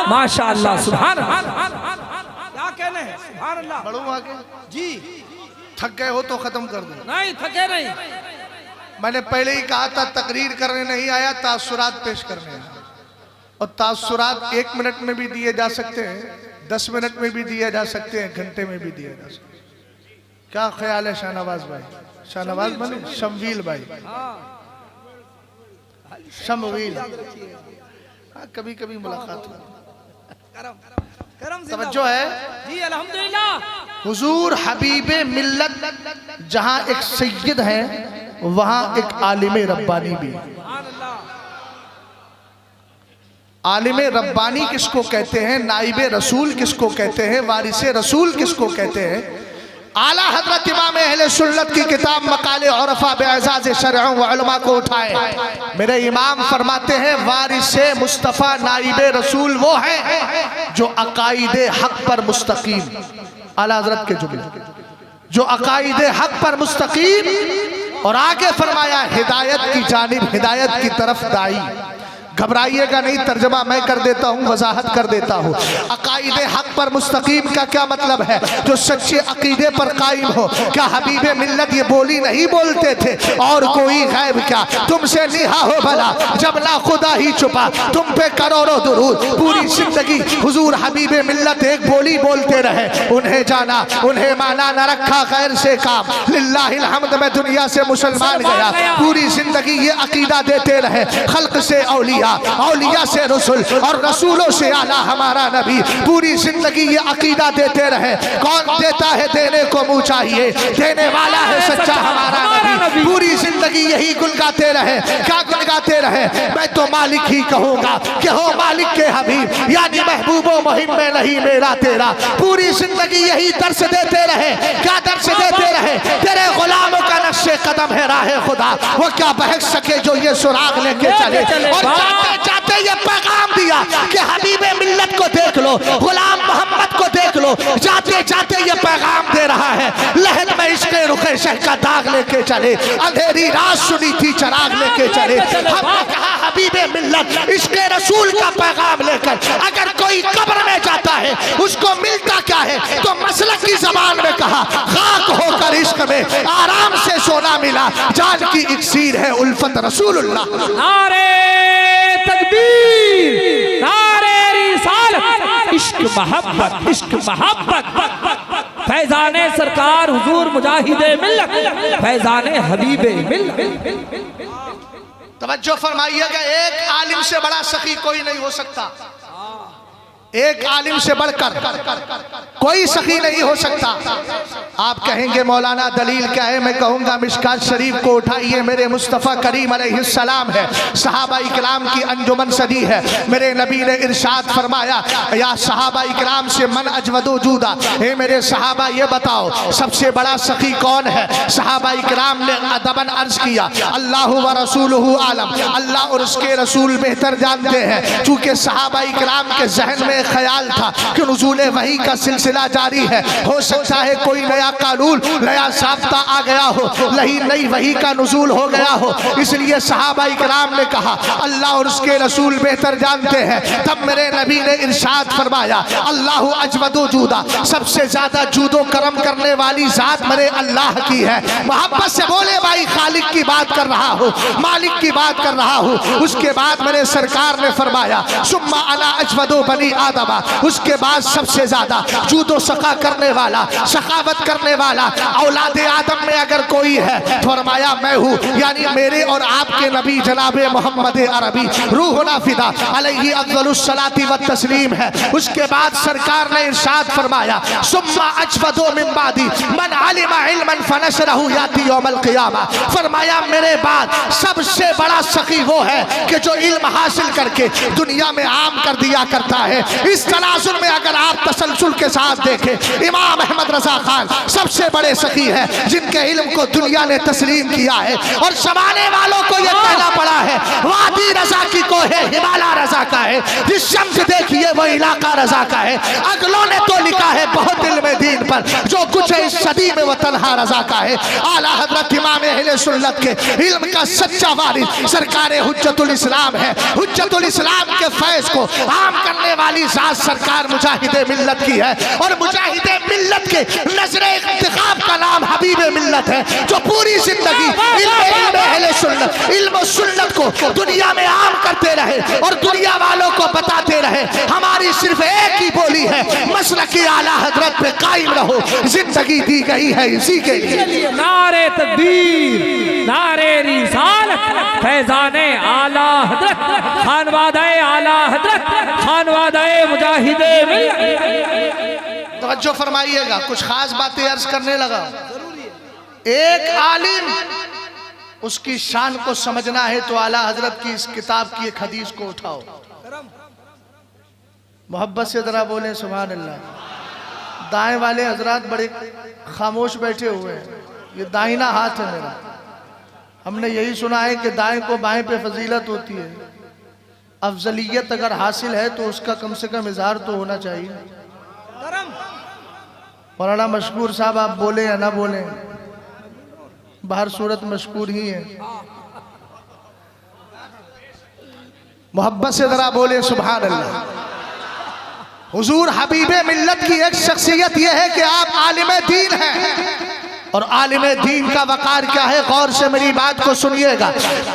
माशाअल्लाह, सुभान अल्लाह। क्या कहने हैं, सुभान अल्लाह। बढ़ूं आगे जी, थक गए हो तो खत्म कर दो। नहीं थके नहीं। मैंने पहले ही कहा था तकरीर करने नहीं आया, तासुरात पेश करने आया। और तासुरात 1 मिनट में भी दिए जा सकते हैं, 10 मिनट में भी दिए जा सकते हैं, घंटे में भी दिए जा सकते हैं। क्या ख्याल है शाहनवाज भाई? शाहनवाज बने शमवील भाई, शमवील, कभी कभी मुलाकात हो। तवज्जो है जी, अल्हम्दुलिल्लाह। हुजूर हबीबे मिल्लत जहां एक सैयद है वहां एक आलिमे रब्बानी भी। आलिमे रब्बानी किसको कहते हैं? नाइबे रसूल किसको कहते हैं? वारिसे रसूल किसको कहते हैं? आला हजरत इमाम अहले सुन्नत की किताब मकाले औरफा बेअज़ाज़ शरअ व उलमा को उठाए। मेरे इमाम फरमाते हैं वारिसे मुस्तफ़ा नाइबे रसूल वो है जो अकाईदे हक पर मुस्तकीम, आला हजरत के जुमले, जो अकाईदे हक पर मुस्तकीम, और आगे फरमाया हिदायत की जानिब, हिदायत की तरफ दाई। घबराइएगा नहीं, तर्जमा मैं कर देता हूँ, वजाहत कर देता हूँ। अकाईदे हक पर मुस्तकीम का क्या मतलब है? जो सच्चे अकीदे पर कायम हो। क्या हबीबे मिल्लत ये बोली नहीं बोलते थे, और कोई गैब क्या तुमसे निहा हो भला, जब ना खुदा ही छुपा तुम पे करोड़ों दुरूद। पूरी जिंदगी हुजूर हबीबे मिल्लत एक बोली बोलते रहे, उन्हें जाना उन्हें माना, न रखा गैर से काम, लिल्लाहिल हम्द में दुनिया से मुसलमान गया। पूरी जिंदगी ये अकीदा देते रहे, खल्क से औलिया, औलिया, औलिया से रसूल और रसूलों से आला हमारा नबी। पूरी जिंदगी ये अकीदा देते रहे। कौन देता है देने को मुँह चाहिए, देने वाला है सच्चा हमारा नबी। पूरी जिंदगी यही गुन गाते रहे। क्या गुन गाते रहे? मैं तो मालिक ही कहूंगा कि हो मालिक के हबीब, यानी महबूबो मुहिम में नहीं मेरा तेरा। पूरी जिंदगी यही दर्श देते रहे। क्या दर्श देते रहे? तेरे गुलामों का नक्शे कदम है राह खुदा, वो क्या बहक सके जो ये सुराग लेके चले। और जाते जाते ये पैगाम दिया कि हबीबे मिल्लत को देख लो, गुलाम मोहम्मद को देख लो। जाते जाते ये पैगाम दे रहा है, लहद में इसके रुखे शह का दाग लेके चले। अंधेरी रात सुनी थी चराग लेके चले। हमने कहा हबीबे मिल्लत इसके रसूल का पैगाम लेकर अगर कोई कब्र में जाता है उसको मिलता क्या है? तो मसलक की जबान में कहा खाक होकर इश्क में आराम से सोना मिला। जान की इक्सीर है उल्फत रसूलुल्लाह। नारे तकबीर, नारे रिसालत, इश्क मोहब्बत, इश्क मोहब्बत। फैजाने सरकार हुजूर मुजाहिदे मिल्लत, फैजाने हबीबे मिल्लत। तवज्जो फरमाइएगा, एक आलिम से बड़ा सखी कोई नहीं हो सकता। एक आलिम से बढ़कर कोई सखी नहीं हो सकता। आप कहेंगे मौलाना दलील क्या है? मैं कहूंगा मिशकात शरीफ को उठाइए, मेरे मुस्तफ़ा करीम अलैहिस्सलाम है, सहाबा इकराम की अंजुमन सदी है। मेरे नबी ने इरशाद फरमाया या सहाबा इकराम से मन अजवदो जूदा, हे मेरे सहाबा ये बताओ सबसे बड़ा सखी कौन है? सहाबा इकराम ने अदबन अर्ज किया अल्लाह व रसूलुहु आलम, अल्लाह और उसके रसूल बेहतर जानते हैं। चूंकि सहाबा इकराम के जहन में ख्याल था कि नुज़ूल वही का सिलसिला जारी है, हो सकता है कोई नया कानून नया साफ्ता आ गया हो, नई वही का नुज़ूल हो गया हो। इसलिए सहाबा इकराम ने कहा अल्लाह और उसके रसूल बेहतर जानते हैं। तब मेरे नबी ने इरशाद फरमाया अल्लाह अजवदो जूदा, सबसे ज्यादा जूदो करम करने वाली जात मेरे अल्लाह की है। मोहब्बत से बोले भाई, खालिक की बात कर रहा हूँ, मालिक की बात कर रहा हूँ। उसके बाद मेरे सरकार ने फरमाया सुम्मा अला अजवदो बनी आदमा, उसके बाद सबसे ज्यादा जूदो सखा करने वाला, सखावत करने वाला औलाद आदम में अगर कोई है फरमाया मैं हूँ, यानी मेरे और आपके नबी जनाबे मोहम्मद अरबी रूहुना फिदा अलैहि अफ़ज़लुस सलाती व तस्लीम है। उसके बाद सरकार ने इरशाद फरमाया सुम्मा अजवदो मिन बादी मन अलिमा इल्मन फनशरहु याती यौमल क़ियामा, फरमाया मेरे बाद सबसे बड़ा सखी वो है कि जो इल्म हासिल करके दुनिया में आम कर दिया करता है। इस तनाजुर में अगर आप तसलसल के साथ देखें, इमाम अहमद रजा खान सबसे बड़े सखी है जिनके इल्म को दुनिया ने तस्लीम किया है। और जमाने वालों को यह कहना पड़ा है वादी रजा की को है, हिमालय रजा का है, जिस शम्स देखिए वो इलाका रजा का है। अगलों ने तो लिखा है बहुत इल्म दीन पर, जो कुछ है इस सदी में वो तन्हा रजा का है। आला हजरत इमाम अहले सुन्नत के इल्म का सच्चा वारिस सरकार हुज्जतुल इस्लाम है। हुज्जतुल इस्लाम के फैज को आम करने वाली जात सरकार मुजाहिदे मिल्लत की है। और मुजाहिदे मिल्लत के नजरे इंतखाब का नाम हबीबे मिल्लत है, जो पूरी जिंदगी इल्म सुन्नत को दुनिया में आम करते रहे और दुनिया वालों को बताते रहे। हमारी सिर्फ एक ही बोली है, मसलकी आला हजरत पे कायम रहो, जिंदगी दी गई है इसी के लिए। नारे तकबीर, नारे रिसालत, फैजाने आला हजरत, खानवादाए आला हजरत, खानवादाए मुजाहिदे मिल्लत। तवज्जो फरमाइएगा, कुछ खास बातें अर्ज करने लगा। एक आलिम उसकी शान को समझना है तो आला हजरत की इस किताब की एक हदीस को उठाओ, मोहब्बत से जरा बोले सुभान अल्लाह। दाएं वाले हजरात बड़े खामोश बैठे हुए हैं, ये दाहिना हाथ है मेरा। हमने यही सुना है कि दाएं को बाएं पे फजीलत होती है। अफजलियत अगर हासिल है तो उसका कम से कम इजहार तो होना चाहिए। मौलाना मशकूर साहब आप बोले या ना बोले, बाहर सूरत मशकूर ही है। मोहब्बत से जरा बोले सुभान अल्लाह। हुजूर हबीबे मिल्लत की एक शख्सियत यह है कि आप आलिम दीन हैं, और आलिम दीन का वकार क्या है, गौर से मेरी बात को सुनिएगा।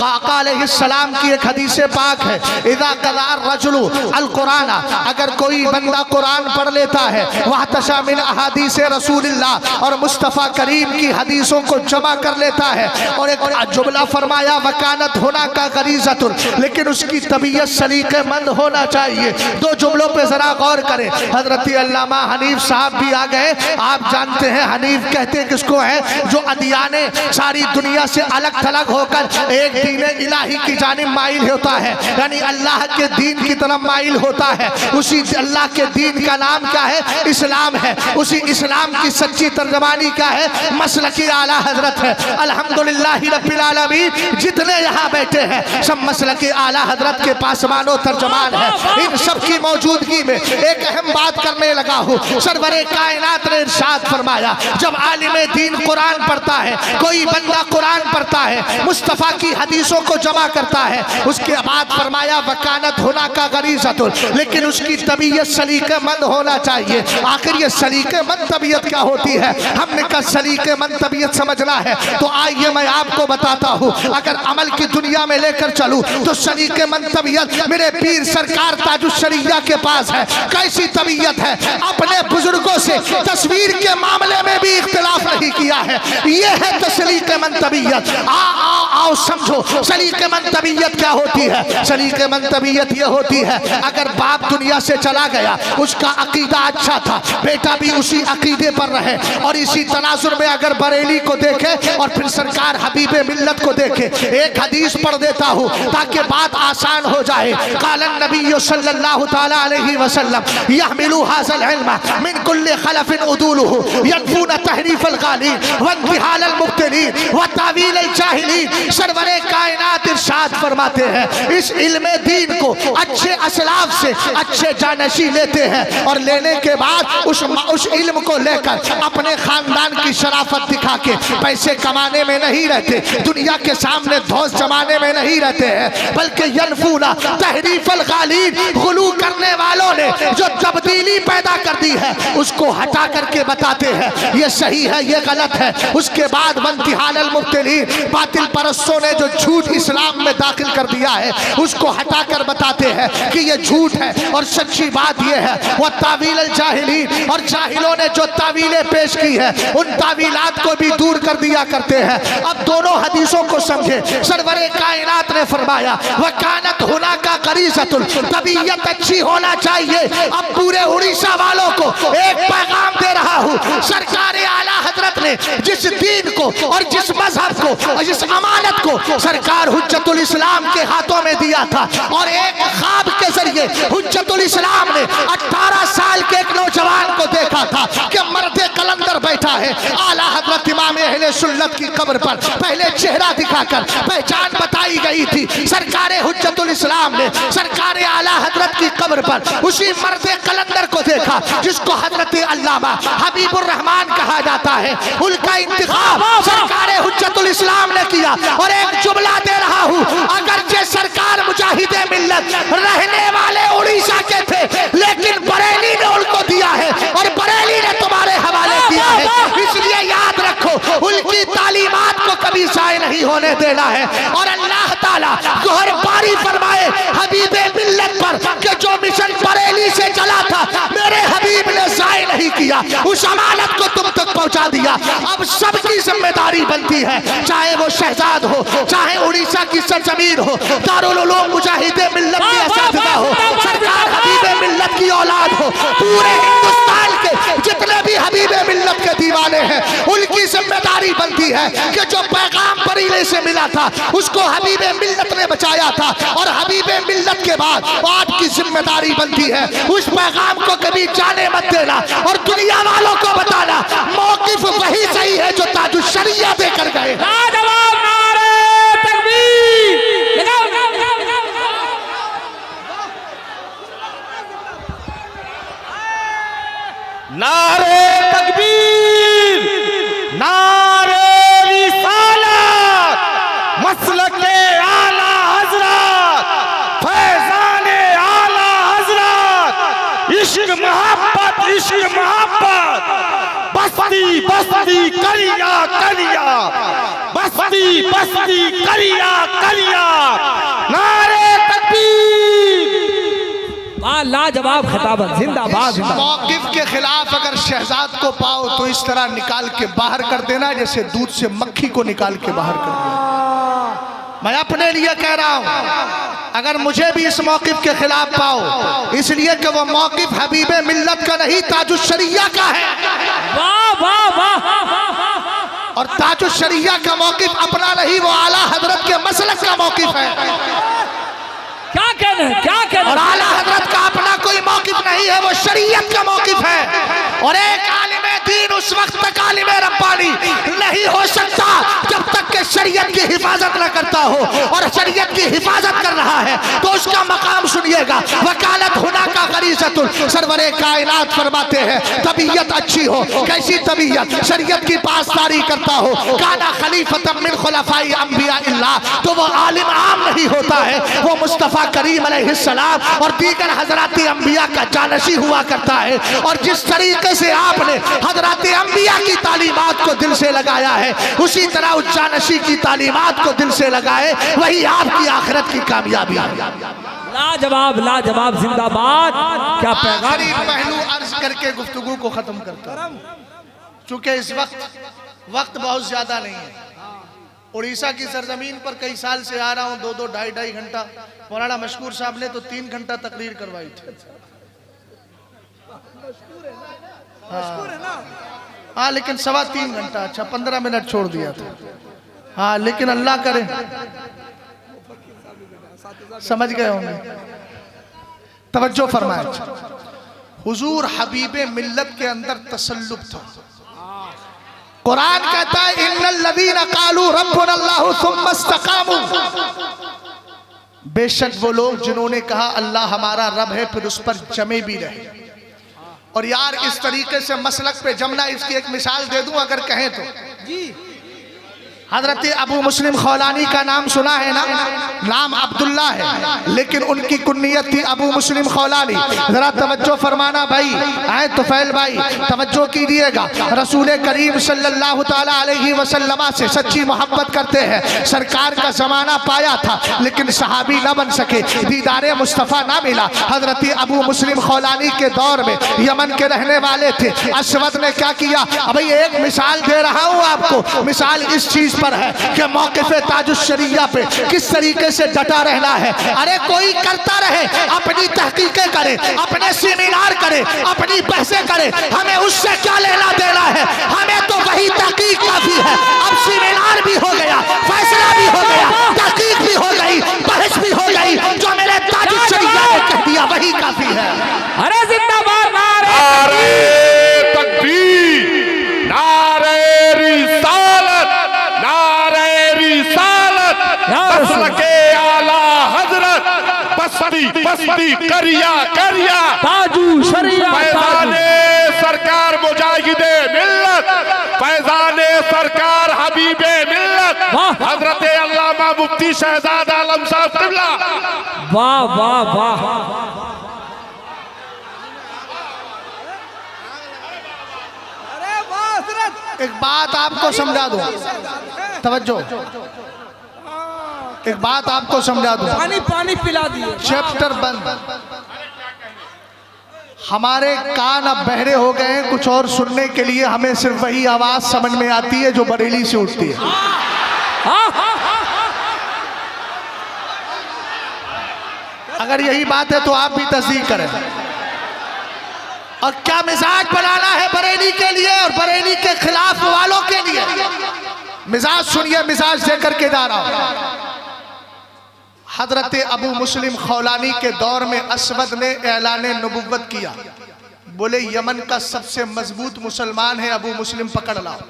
आका अलैहिस्सलाम की एक हदीस पाक है, इज़ा क़राअ रजुलु अल कुरान, अगर कोई बंदा कुरान पढ़ लेता है, वह तशामिल अहादीस रसूलिल्लाह, और मुस्तफ़ा करीम की हदीसों को जमा कर लेता है, और एक जुमला फरमाया वकानत होना का गरीज़तुन, लेकिन उसकी तबीयत सलीक़ेमंद होना चाहिए। दो जुमलों पे जरा गौर करें। हजरत अल्लामा हनीफ साहब भी आ गए। आप जानते हैं हनीफ कहते किसको है, जो अदियाने सारी दुनिया से अलग थलग होकर एक दीन इलाही की जानिब माइल होता है, यानी अल्लाह के दीन की तरफ माइल होता है। उसी अल्लाह के दीन का नाम क्या है, इस्लाम है। उसी इस्लाम की सच्ची तर्जमानी क्या है, मसलकी आला हजरत है। अल्हम्दुलिल्लाह रब्बिल आलमीन, जितने यहाँ बैठे हैं सब मसलकी आला हजरत के पास मानो तर्जमान है। इन सब की मौजूदगी में एक अहम बात करने लगा हूँ। सरवरे कायनात ने इरशाद फरमाया, जब आलिम दीन कुरान पढ़ता है, कोई बंदा कुरान पढ़ता है, मुस्तफ़ा की हदीसों को जमा करता है, उसके बाद फरमाया वकानत होना का गरीज़तुन, लेकिन उसकी तबीयत सलीक़ेमंद होना चाहिए। आखिर ये सलीक़ेमंद तबीयत क्या होती है? हमने कहा सलीक़ेमंद तबीयत समझना है तो आइए मैं आपको बताता हूँ। अगर अमल की दुनिया में लेकर चलूँ तो सलीक़ेमंद तबीयत मेरे पीर सरकार ताजुश्शरिया के पास है। कैसी तबीयत है? अपने बुजुर्गों से तस्वीर के मामले में भी इख्तिलाफ नहीं किया है। ये है सलीक़ेमंद तबीयत। आओ समझो सलीक़ेमंद तबीयत क्या होती है। सलीक़ेमंद तबीयत ये होती है, अगर बाप दुनिया से चला गया, उसका अकीदा अच्छा था, बेटा भी उसी अकीदे पर रहे, और इसी तनाजुर में अगर बरेली को देखे और फिर सरकार हबीबे मिल्लत को देखे। एक हदीस पढ़ देता हूँ ताकि बात आसान हो जाए। क़ालन नबी सल्लल्लाहु तआला अलैहि वसल्लम यहमिलु हाज़ल इल्म मिन कुल्लि खलफिन उदूलुहु यदफून तहरीफल गालिन व इंतिहालल मुब्तिलीन व तावीलल जाहिलीन। सरवरे कायनात इरशाद फरमाते हैं, इस इल्म दीन को अच्छे असलाफ से अच्छे जानशी लेते हैं, और लेने के बाद उस इल्म को लेकर अपने खानदान की शराफत दिखा के पैसे कमाने में नहीं रहते, दुनिया के सामने धौस जमाने में नहीं रहते हैं, बल्कि यनफूना तहरीफल गालिन, गुलू करने वालों ने जो तब्दीली पैदा कर दी है उसको हटा करके बताते हैं ये सही है, ये गलत है। उसके बाद वंतिहालल मुब्तिलीन, बातिल परस्तों ने जो झूठ इस्लाम में दाखिल कर दिया है उसको हटाकर बताते हैं कि ये झूठ है और सच्ची बात ये है। वह तावीलल जाहिलीन, और जाहिलों ने जो तावीलें पेश की है उन तावीलात को भी दूर कर दिया करते हैं। अब दोनों हदीसों को समझे। सरवरे कायनात ने फरमाया वकानत होना का गरीज़तुन, तबीयत अच्छी होना चाहिए। अब पूरे उड़ीसा वालों को एक पैगाम दे रहा हूँ, सरकार आला हजरत ने जिस दीन को और जिस मजहब को और जिस अमानत को सरकार हुज्जतुल इस्लाम के हाथों में दिया था, और एक ख्वाब के जरिए हुज्जतुल इस्लाम ने 18 साल के एक नौजवान को देखा था कि मर्दे कलंदर बैठा है आला हजरत इमाम अहले सुन्नत की कब्र पर। पहले चेहरा दिखाकर पहचान बताई गई थी। सरकार हुज्जतुल इस्लाम ने सरकार आला हजरत की कब्र पर उसी मर्दे कलंदर को देखा जिसको हजरत अल्लामा हबीबुर रहमान कहा जाता है। उनका इंतखाब सरकार हुज्जतुल इस्लाम ने किया। और एक जुमला दे रहा हूँ, अगर जे सरकार मुजाहिदे मिल्लत रहने वाले उड़ीसा के थे, लेकिन बरेली ने उनको दिया है और बरेली ने तुम्हारे हवाले किया है, इसलिए याद रखो उनकी तालीमात को कभी जाय नहीं होने देना है। और अल्लाह ताला गौर बारी फरमाए हबीबे मिल्लत पर कि जो मिशन बरेली से चला था मेरे हबीब ने जाय नहीं किया, उस अमानत को तुम तक पहुंचा दिया। अब सबकी जिम्मेदारी बनती है, चाहे वो शहजाद हो, चाहे उड़ीसा की सरजमीन हो, दारुल उलूम मुजाहिदे मिल्लत की असातिज़ा हो, सरकार हबीबे मिल्लत की औलाद हो, पूरे हिंदुस्तान के जितने भी हबीबे मिल्लत के दीवाने हैं उनकी जिम्मेदारी बनती है कि जो पैगाम बरेली से मिला था उसको हबीबे मिल्लत ने बचाया था, और हबीबे मिल्लत के बाद आपकी जिम्मेदारी बनती है उस पैगाम को कभी जाने मत देना और दुनिया वालों को बताना मौकिफ वही सही है जो ताजुश्शरिया देकर गए। नारे तकबीर, नारे रिसालत, मसलके आला हजरत, फैजाने आला हजरत, इश्क मोहब्बत, इश्क मोहब्बत। बस्ती बस्ती करिया करिया नारे तकबीर। लाजवाब खिताबत, जिंदाबाद जिंदाबाद। मौकिफ के खिलाफ अगर शहजाद को पाओ तो इस तरह निकाल के बाहर कर देना जैसे दूध से मक्खी को निकाल के बाहर कर देना। मैं अपने लिए कह रहा हूं, अगर मुझे भी इस मौकिफ के खिलाफ पाओ, इसलिए कि वो मौकिफ हबीबे मिल्लत का नहीं ताजुश्शरिया का है। वाह वाह वाह। और ताजुश्शरिया का मौकिफ अपना नहीं, वो आला हजरत के मसलक का मौकिफ है। क्या कहना है, क्या कहना। और आला हजरत का अपना कोई मौकिफ नहीं है, वो शरीयत का मौकिफ है। और एक आलिमे दीन उस वक्त तक आलिमे रब्बानी नहीं हो सकता जब तक के शरीयत की हिफाजत न करता हो, और शरीयत की हिफाजत कर रहा है तो उसका मकाम सुनिएगा। वकालत हुना का गरीज़तुल, सरवरे कायनात फरमाते हैं तबीयत अच्छी हो, कैसी तबीयत, शरीयत की पासदारी करता हो, काना खलीफतम मिन खुलफाई अंबिया इल्लाह, तो वो आलिम आम नहीं होता है, वो मुस्तफ़ा करीम अलैहिस्सलाम और दीगर हजराती अंबिया का जानशी हुआ करता है। और जिस तरीके से आपने हजराती अंबिया की तालीमात को दिल से लगाया है, उसी तरह उस जानशी की तालीमात को दिल से लगाए, वही आपकी आखिरत की कामयाबी है। लाजवाब लाजवाब, जिंदाबाद। क्या पैगाम। आखिरी पहलू अर्ज करके गुफ्तगू को खत्म करता हूं, चूंकि इस वक्त बहुत ज्यादा नहीं है। उड़ीसा की सरजमीन पर कई साल से आ रहा हूं, 2-2, 2.5 घंटा। मौलाना मशकूर साहब ने तो 3 घंटा तकरीर करवाई थी। हाँ, लेकिन 3.25 घंटा, अच्छा 15 मिनट छोड़ दिया था। हाँ, लेकिन अल्लाह करे समझ गए होंगे। तवज्जो फरमाए, हुजूर हबीबे मिल्लत के अंदर तसल्लुब था। कुरान कहता है इन्नल लदीना कालू रब्बुनल्लाहु सुम्मा इस्तकामू, बेशक वो लोग जिन्होंने कहा अल्लाह हमारा रब है फिर उस पर जमे भी रहे। और यार इस तरीके से मसलक पे जमना, इसकी एक मिसाल दे दूं अगर कहें तो। हजरत अबू मुस्लिम खौलानी का नाम सुना है ना, नाम अब्दुल्ला है लेकिन उनकी कुन्नियत थी अबू मुस्लिम खौलानी। जरा तवज्जो फरमाना भाई, आए तुफैल भाई तवज्जो कीजिएगा। रसूल करीम सल्लल्लाहु ताला अलैहि वसल्लम से सच्ची मोहब्बत करते हैं। सरकार का जमाना पाया था लेकिन सहाबी न बन सके, दीदारे मुस्तफ़ा ना मिला। हजरत अबू मुस्लिम खौलानी के दौर में यमन के रहने वाले थे। असवद ने क्या किया, अभी एक मिसाल दे रहा हूँ आपको, मिसाल इस चीज पर है कि मौक़िफ़े ताजुश्शरिया पे किस तरीके से डटा रहना है। अरे कोई करता रहे, अपनी तहकीकें करे, अपने सेमिनार करे, अपनी बहसें करे, हमें उससे क्या लेना देना है। हमें तो वही तहकीक काफी है। अब सेमिनार भी हो गया, फैसला भी हो गया, तहकीक भी हो गई, बहस भी हो गई, जो मेरे ताजुश्शरिया ने कह दिया वही काफी है। अरे जिंदाबाद, नारे तकबीर, नारे रिसालत, नारे रिसालत, मसलके आला हजरत, बस्ती बस्ती करिया करिया ताजुश्शरिया, फैजाने सरकार मुजाहिदे मिल्लत, फैजाने सरकार हबीबे मिल्लत, हजरत अल्लामा मुफ्ती शहजाद आलम साहब क़िबला। वाह वाह वाह। एक बात आपको समझा दूं, तवज्जो, एक बात आपको समझा दूं। पानी पानी पिला दिए। चैप्टर बंद। हमारे कान अब बहरे हो गए हैं कुछ और सुनने के लिए। हमें सिर्फ वही आवाज समझ में आती है जो बरेली से उठती है। अगर यही बात है तो आप भी तस्दीक करें। और क्या मिजाज बनाना है बरेली के लिए और बरेली के खिलाफ वालों के लिए। मिजाज सुनिए, मिजाज देकर के जा रहा हूं। हजरत अबू मुस्लिम खौलानी के दौर में असवद ने ऐलान नबुव्वत किया, बोले यमन का सबसे मजबूत मुसलमान है अबू मुस्लिम, पकड़ लाओ।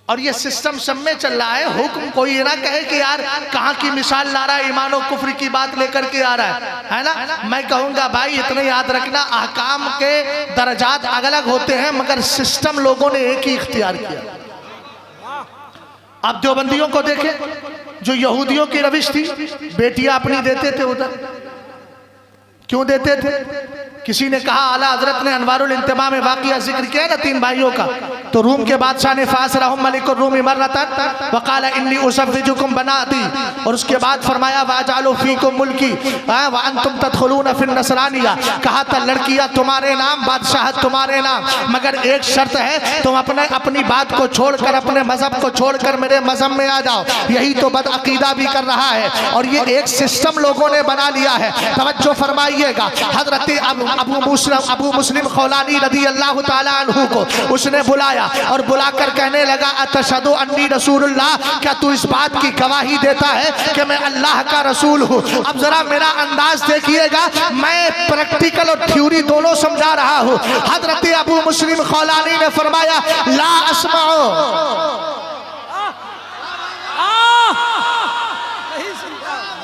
और ये सिस्टम सब में चल रहा है। हुक्म कोई ये ना कहे कि यार कहाँ की मिसाल ला रहा है, ईमान और कुफ्र की बात लेकर के आ रहा है ना। मैं कहूँगा भाई इतना याद रखना, अहकाम के दर्जात अलग अलग होते हैं मगर सिस्टम लोगों ने एक ही इख्तियार किया। आप देवबंदियों को देखें, जो यहूदियों की रविश थी, बेटियां अपनी देते थे उधर। क्यों देते थे? किसी ने कहा, आला हजरत ने अनवारुल इंतिमा में वाक़िया जिक्र किया ना 3 भाइयों का, तो रूम के बादशाह ने फास रहम मलिकुर रूम मर्रतन वकाल इन्नी उसव्विजुकुम बनाती, और उसके बाद फरमाया वाजालू फीकुम मुल्की व अंतुम तदखुलून फिन नसरानिया, कहा था लड़कियां तुम्हारे नाम, बादशाह तुम्हारे नाम, मगर एक शर्त है तुम अपनी बात को छोड़कर, अपने मजहब को छोड़कर मेरे मजहब में आ जाओ। यही तो बदअकीदा भी कर रहा है और ये एक सिस्टम लोगों ने बना लिया है। तवज्जो फरमाइएगा, हजरत अबू मुस्लिम खौलानी रदी अल्लाह ताला अन्हु को उसने बुलाया और बुलाकर कहने लगा अतशहदु अन्नी रसूलुल्लाह, क्या तू इस बात की गवाही देता है कि मैं अल्लाह का रसूल हूँ? अब जरा मेरा अंदाज देखिएगा, मैं प्रैक्टिकल और थ्योरी दोनों समझा रहा हूँ। हजरत अबू मुस्लिम खौलानी ने फरमाया ला अस्माओ,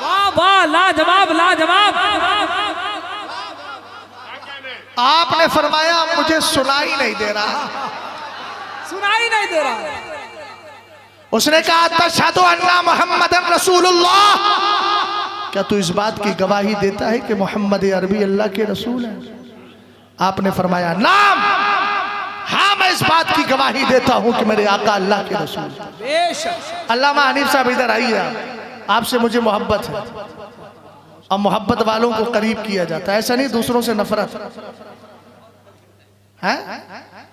वाह वाह, लाजवाब लाजवाब। आपने फरमाया मुझे सुनाई नहीं दे रहा, सुनाई नहीं दे रहा। उसने कहा तशहदु अन्ना मुहम्मदन रसूलुल्लाह, क्या तू इस बात की गवाही देता है कि मोहम्मद अरबी अल्लाह के रसूल है? आपने फरमाया नाम, हाँ मैं इस बात की गवाही देता हूं कि मेरे आका अल्लाह के रसूल। अल्लामा हनीफ साहब इधर आइए, आपसे मुझे मोहब्बत है और मोहब्बत वालों को करीब किया जाता है, ऐसा नहीं दूसरों से नफरत है।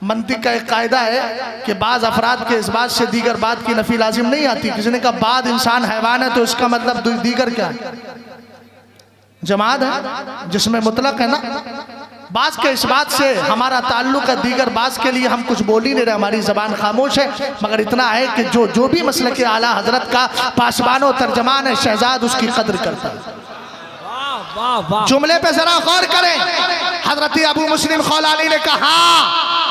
मंतिक का एक कायदा है कि बाज अफराद के इस बात से दीगर बात की नफी लाजिम नहीं आती। किसी ने कहा बाद इंसान हैवान है तो इसका मतलब दीगर क्या है? जमात है जिसमें मुतलक है ना। बाज के इस बात से हमारा ताल्लुक है, दीगर बाज के लिए हम कुछ बोल ही नहीं रहे, हमारी जबान खामोश है, मगर इतना है कि जो भी मसले के आला हजरत का पासबानो तर्जमान है शहजाद, उसकी कदर करता है। जुमले पे जरा गौर करें। हजरत अबू मुस्लिम खौलानी ने कहा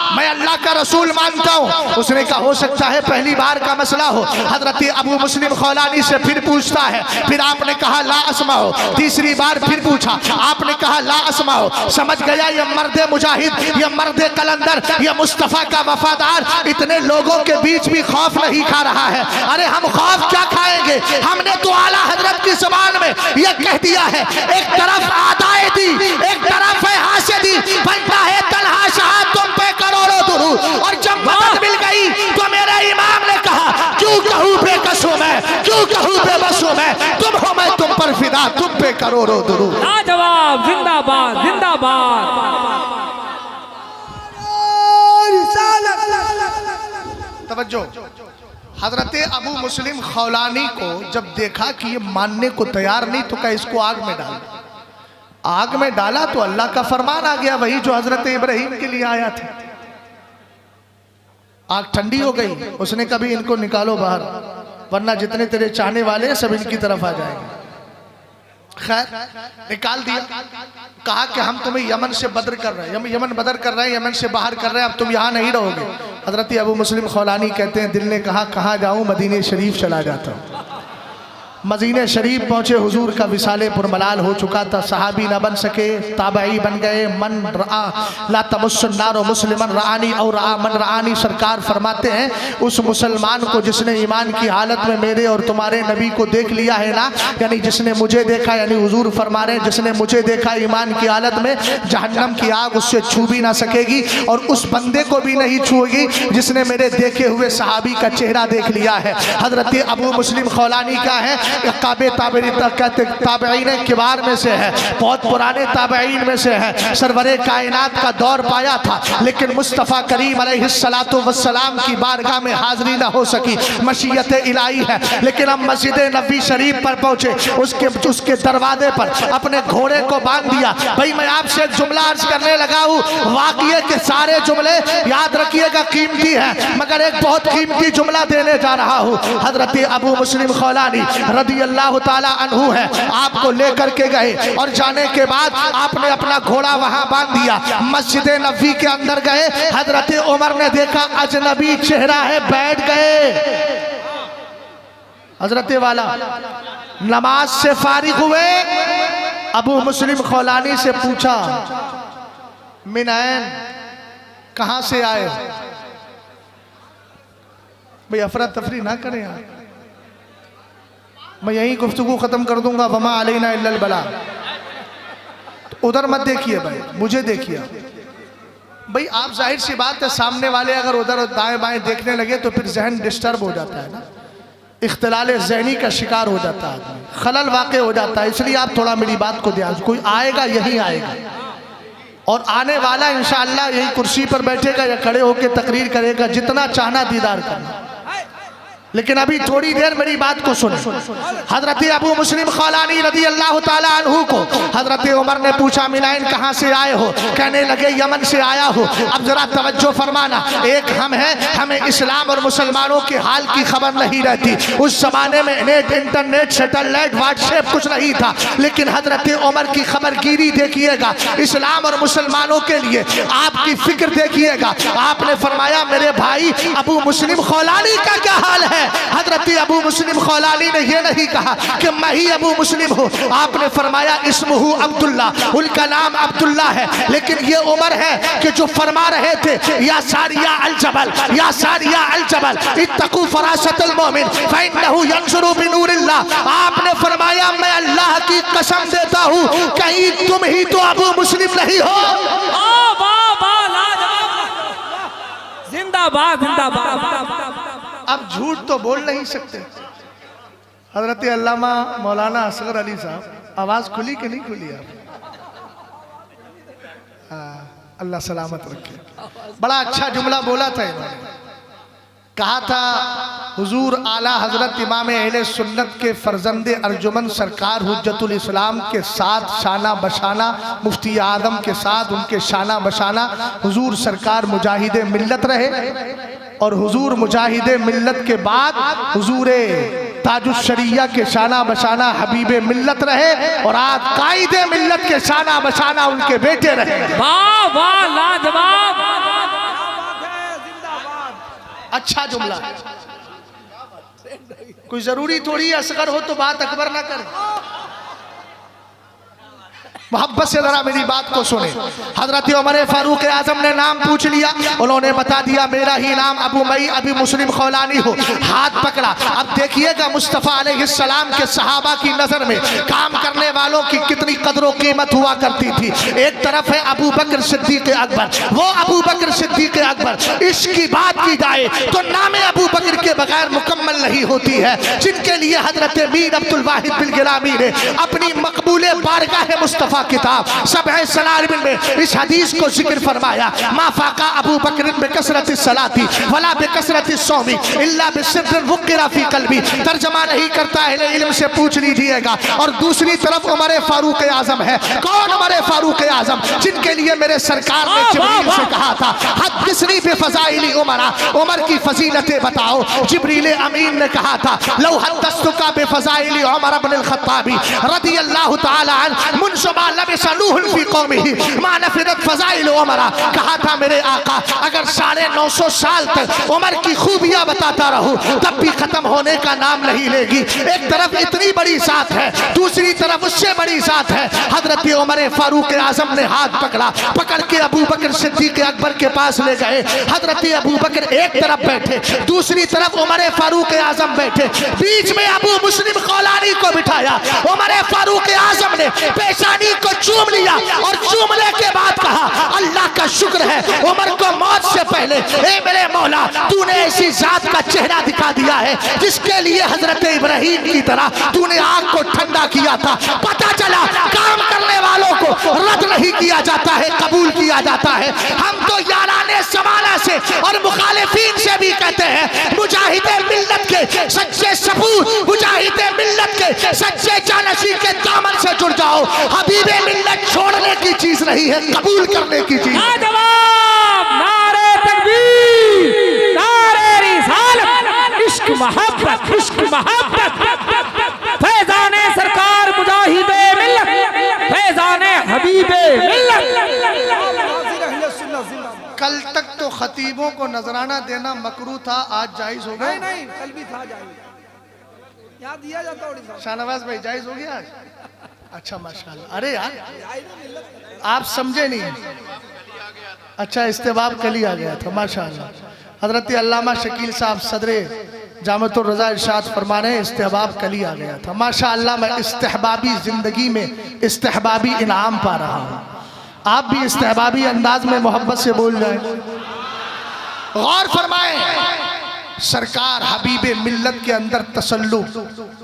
मैं अल्लाह का रसूल मानता हूँ। उसने कहा हो सकता है पहली बार का मसला हो। हजरत अबू मुस्लिम खौलानी से फिर पूछता है, फिर आपने कहा ला अस्मा हो। तीसरी बार फिर पूछा, आपने कहा ला अस्मा हो। समझ गया ये मर्द मुजाहिद, ये मर्द कलंदर, ये मुस्तफ़ा का वफादार इतने लोगों के बीच भी खौफ नहीं खा रहा है। अरे हम खौफ क्या खाएंगे, हमने तो आला हजरत की ज़बान में यह कह दिया है, एक तरफ आदाए दी, एक तरफ है हासिदी, बनता है तन्हा शाह तुम पे करोड़ों दुरूद। और जब मदद मिल गई तो मेरे इमाम ने कहा क्यों कहूँ बेकसूं मैं, क्यों कहूँ बेबसूं मैं, तुम हो मैं तुम पर फिदा, तुम पे करोड़ों दुरूद। लाजवाब, जिंदाबाद जिंदाबाद। तवज्जो, हजरत अबू मुस्लिम खौलानी को जब देखा कि ये मानने को तैयार नहीं तो क्या इसको आग में डाल। आग में डाला तो अल्लाह का फरमान आ गया, वही जो हजरत इब्राहिम के लिए आया था। आग ठंडी हो गई, उसने कभी इनको निकालो बाहर, वरना जितने तेरे चाहने वाले हैं सब इनकी तरफ आ जाएंगे। खैर निकाल दिया, कहा कि हम तुम्हें यमन से बदर कर रहे हैं, यमन बदर कर रहे हैं, यमन से बाहर कर रहे हैं, अब तुम यहाँ नहीं रहोगे। हजरत अबू मुस्लिम खौलानी कहते हैं दिल ने कहा कहाँ जाऊँ, मदीने शरीफ चला जाता हूँ। मदीने शरीफ पहुँचे, हुजूर का विसाले पुरमलाल हो चुका था। सहाबी न बन सके, ताबई बन गए। मन रआ ला तमस्सुन्नार मुस्लिमन रआनी और रआ मन रआनी। सरकार फरमाते हैं उस मुसलमान को जिसने ईमान की हालत में मेरे और तुम्हारे नबी को देख लिया है ना, यानी जिसने मुझे देखा, यानी हुजूर फरमा रहे हैं जिसने मुझे देखा ईमान की हालत में, जहन्नम की आग उससे छू भी ना सकेगी और उस बंदे को भी नहीं छूएगी जिसने मेरे देखे हुए सहाबी का चेहरा देख लिया है। हजरत अबू मुस्लिम खौलानी का है काबे ताबईन किबार में से है, बहुत पुराने ताबईन में से है। सरवरे कायनात का दौर पाया था, लेकिन मुस्तफ़ा करीम अलैहिस्सलातु वस्सलाम की बारगाह में हाजिरी ना हो सकी, मशीयत इलाही है। लेकिन हम मस्जिद नबी शरीफ पर पहुंचे, उसके दरवाजे पर अपने घोड़े को बांध दिया। भाई मैं आपसे एक जुमला अर्ज करने लगा हूँ, वाक़िए के सारे जुमले याद रखिएगा कीमती है, मगर एक बहुत कीमती जुमला देने जा रहा हूँ। हजरत अबू मुस्लिम खौलानी रदी अल्लाह ताला अन्हु है, आपको लेकर के गए और जाने के बाद आपने अपना घोड़ा वहां बांध दिया। मस्जिद नबी के अंदर गए, हजरत उमर ने देखा अजनबी चेहरा है, बैठ गए। हजरत वाला नमाज से फारिग हुए, अबू मुस्लिम खौलानी से पूछा मिन ऐन, कहां से आए? भाई अफरा तफरी ना करें यार, मैं यही गुफ्तगू ख़त्म कर दूंगा। वमा अलैना इल्लल बला। तो उधर मत देखिए भाई, मुझे देखिए। भाई आप जाहिर सी बात है, सामने वाले अगर उधर दाएं बाएं देखने लगे तो फिर जहन डिस्टर्ब हो जाता है ना, इख्तिलाल ज़हनी का शिकार हो जाता है आदमी, खलल वाक़े हो जाता है। इसलिए आप थोड़ा मेरी बात को ध्यान, कोई आएगा यही आएगा और आने वाला इंशाअल्लाह यही कुर्सी पर बैठेगा या खड़े होकर तकरीर करेगा, जितना चाहना दीदार करना। लेकिन अभी थोड़ी देर मेरी बात को सुने। हजरत अबू मुस्लिम खौलानी रदी अल्लाह ताला अन्हु को हजरत उमर ने पूछा, मिनाइन कहाँ से आए हो? कहने लगे यमन से आया हो। अब जरा तवज्जो फरमाना, एक हम हैं, हमें इस्लाम और मुसलमानों के हाल की खबर नहीं रहती। उस जमाने में नेट, इंटरनेट, सैटेलाइट, व्हाट्सएप कुछ नहीं था, लेकिन हजरत उमर की खबरगिरी देखिएगा, इस्लाम और मुसलमानों के लिए आपकी फिक्र देखिएगा। आपने फरमाया मेरे भाई अबू मुस्लिम खौलानी का क्या हाल है? हजरत अबू मुस्लिम खौलानी ने यह नहीं कहा कि मैं ही अबू मुस्लिम हूँ, आपने फरमाया इस्मुहु अब्दुल्ला, उनका नाम अब्दुल्ला है, लेकिन ये उमर है कि जो फरमा रहे थे या सारिया अल जबल, या सारिया अल जबल इत्तकू फरासतल मोमिन फइन्नहु यंशुरु बिनूरिल्लाह। आपने फरमाया मैं अल्लाह की कसम देता हूँ कहीं तुम ही तो अबू मुस्लिम नहीं हो। जिंदाबाद जिंदाबाद। अब झूठ तो बोल नहीं सकते। हजरत अल्लामा मौलाना असगर अली साहब, आवाज खुली कि नहीं खुली? आप अल्लाह सलामत रखे। बड़ा अच्छा जुमला बोला था इन्होंने, कहा था हुजूर आला हजरत इमाम अहले सुन्नत के फर्जंदे अर्जुमन सरकार हुज्जतुल इस्लाम के साथ शाना बशाना, मुफ्ती आदम के साथ उनके शाना बशाना हुजूर सरकार मुजाहिदे मिल्लत रहे, और हुजूर मुजाहिदे मिल्लत के बाद हुजूरे ताजुश्शरिया के शाना बशाना हबीबे मिल्लत रहे, और आज कायदे मिल्लत के शाना बशाना उनके बेटे रहे। वाह वाह लाजवाब। अच्छा जुमला। कोई जरूरी थोड़ी असगर हो तो बात अकबर ना करे। मोहब्बत से जरा मेरी बात को सुने। हजरत उमर फारूक आजम ने नाम पूछ लिया, उन्होंने बता दिया मेरा ही नाम अबू मई अबी मुस्लिम खौलानी हो। हाथ पकड़ा। अब देखिएगा मुस्तफ़ा अलैहिस्सलाम के सहाबा की नजर में काम करने वालों की कितनी कदर कीमत हुआ करती थी। एक तरफ है अबू बकर सिद्दीक अकबर, वो अबू बकर सिद्दीक अकबर, इसकी बात की जाए तो नाम अबू बकर के बगैर मुकम्मल नहीं होती है, जिनके लिए हजरत मीर अब्दुल वाहिद बिन गिलामी ने अपनी मकबूले बारगाह मुस्तफ़ा किताब सबह सलालिम में इस हदीस को जिक्र फरमाया, मा फाका अबू बकर बिकसरत सलाती वला बिकसरत सौमी इल्ला बिसिद्र वुकिरा फी कल्बी। तर्जमा नहीं करता है, इल्म से पूछ लीजिएगा। और दूसरी तरफ उमर फारूक आजम है। कौन उमर फारूक आजम? जिनके लिए मेरे सरकार ने जिब्रील से कहा था हदीसनी बिफज़ाइली उमरा, उमर की फजीलतें बताओ। जिब्रील अमीन ने कहा था लौ हदस्तुका बिफज़ाइली उमर इब्न अल-खत्ताबी रदियल्लाहु तआला अन्हु मुनशबा लबिसलूहुल फी कौमिही मा नफरत फज़ाइल उमरा। कहा था मेरे आका अगर 950 साल तक उमर की खूबियां बताता रहूं तब भी खत्म होने का नाम नहीं लेगी। एक तरफ इतनी बड़ी जात है, दूसरी तरफ उससे बड़ी जात है। हजरत उमर फारूक आजम ने हाथ पकड़ा, पकड़ के अबू बकर सिद्दीक अकबर के पास ले गए। हजरत अबू बकर एक तरफ बैठे, दूसरी तरफ उमर फारूक आजम बैठे, बीच में अबू मुस्लिम खौलानी को बिठाया। उमर फारूक आजम ने पेशानी को चूम लिया और चूमने के बाद कहा अल्लाह का शुक्र है उमर को मौत से पहले ए मेरे मौला तूने ऐसी जात का चेहरा दिखा दिया है जिसके लिए हजरत इब्राहिम की तरह तूने आग को ठंडा किया था। पता चला काम करने वालों को रद्द नहीं किया जाता है, कबूल किया जाता है। हम तो याराने ज़माना से और मुखालिफीन से भी कहते हैं मुजाहिदे मिल्लत के सच्चे सपूत, मुजाहिदे मिल्लत के सच्चे जानशी के दामन से जुड़ जाओ। हबीबे मिल्लत छोड़ने की चीज नहीं है, कबूल करने की चीज। नारे तकबीर, नारे रिसालत, इश्क मोहब्बत, इश्क मोहब्बत। फैजाने सरकार मुजाहिदे मिल्लत, फैजाने हबीबे मिल्लत। कल तक तो खतीबों को नजराना देना मकरू था, आज जायज हो गया? नहीं, कल भी था जायज, यहाँ दिया जाता है। शाहनवाज भाई जायज हो गया आज? अच्छा माशाल्लाह। अरे यार आप समझे नहीं। अच्छा इस्तेबाब कल ही आ गया था माशाल्लाह। हजरत अल्लामा शकील साहब सदरे जामतुर रज़ा इरशाद फरमा रहे हैं इस्तेहबाब कल ही आ गया था माशाल्लाह। मैं इस्तेहबाबी जिंदगी में इस्तेहबाबी इनाम पा रहा हूँ। आप भी इस्तेहबाबी अंदाज में मोहब्बत से बोल जाएं। गौर फरमाएं, सरकार हबीबे मिल्लत के अंदर तसल्लुक,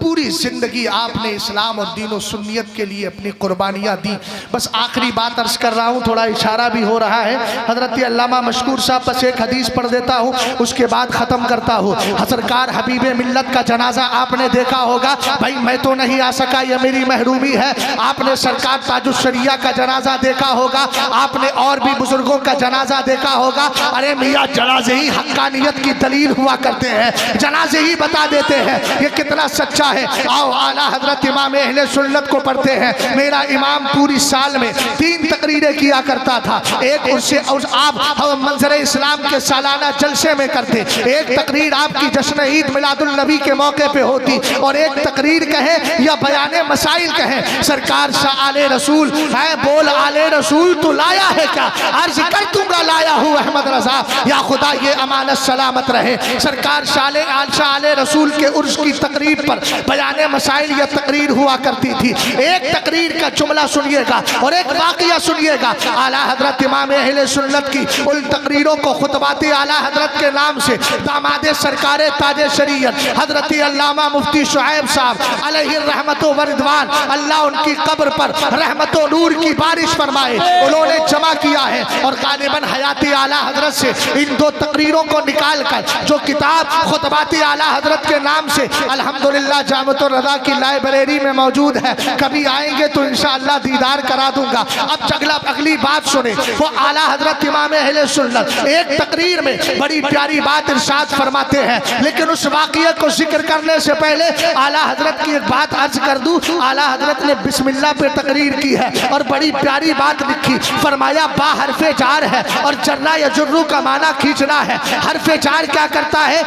पूरी जिंदगी आपने इस्लाम और दीन और सुन्नियत के लिए अपनी कुर्बानियाँ दी। बस आखिरी बात अर्ज कर रहा हूँ, थोड़ा इशारा भी हो रहा है। हजरत अल्लामा मशकूर साहब बस एक हदीस पढ़ देता हूँ, उसके बाद ख़त्म करता हूँ। सरकार हबीबे मिल्लत का जनाजा आपने देखा होगा। भाई मैं तो नहीं आ सका, यह मेरी महरूमी है। आपने सरकार ताजुश्शरिया का जनाजा देखा होगा, आपने और भी बुजुर्गों का जनाजा देखा होगा। अरे मियाँ, जनाजे ही हक्कानियत की दलील हुआ करते हैं, जनाजे ही बता देते हैं ये कितना सच्चा है। आओ आला हजरत इमाम अहले सुन्नत को पढ़ते हैं। मेरा इमाम पूरी साल में 3 तकरीरें किया करता था। एक उससे आप मंजर इस्लाम के सालाना जलसे में करते, एक तकरीर आपकी जश्न ईद मिलादुल नबी के मौके पे होती, और एक तकरीर कहे या बयाने मसाइल कहे। सरकार शाह आले रसूल है, बोल आले रसूल तो लाया है क्या? अर्ज कर दूंगा लाया हूँ अहमद रजा, या खुदा ये अमानत सलामत रहे। सरकार शाह आले रसूल के उर्स की तकरीर पर बयाने मसाइल या तकरीर हुआ करती थी। एक तकरीर का जुमला सुनिएगा और एक वाक़िया सुनिएगा। आला हजरत इमाम अहले सुन्नत की उन तकरीरों को खुतबाती आला हजरत के नाम से दामादे सरकारे ताजे शरीयत हजरत अल्लामा मुफ्ती शुएब साहब अलैहि रहमतो व रिदवान, अल्लाह उनकी कब्र पर रहमतो नूर की बारिश फरमाए, उन्होंने जमा किया है। और गालिबन हयाती आला हजरत से इन 2 तकरीरों को निकाल कर जो किताब खुतबाती आला हजरत के नाम से अल्हम्दुलिल्लाह जामतुर रज़ा की लाइब्रेरी में मौजूद है, कभी आएंगे तो इंशाअल्लाह दीदार करा दूंगा। अब अगली बात सुने, वो आला हजरत इमाम अहले सुन्नत एक तकरीर में बड़ी प्यारी बात इरशाद फरमाते हैं। लेकिन उस वाक़िया को जिक्र करने से पहले आला हजरत की एक बात अर्ज कर दूं। आला हजरत ने बिस्मिल्लाह पे तकरीर की है और बड़ी प्यारी बात लिखी। फरमाया बा हरफे जार है और जर्रा या जुर्रू का माना खींचना है। हरफे जार क्या करता है?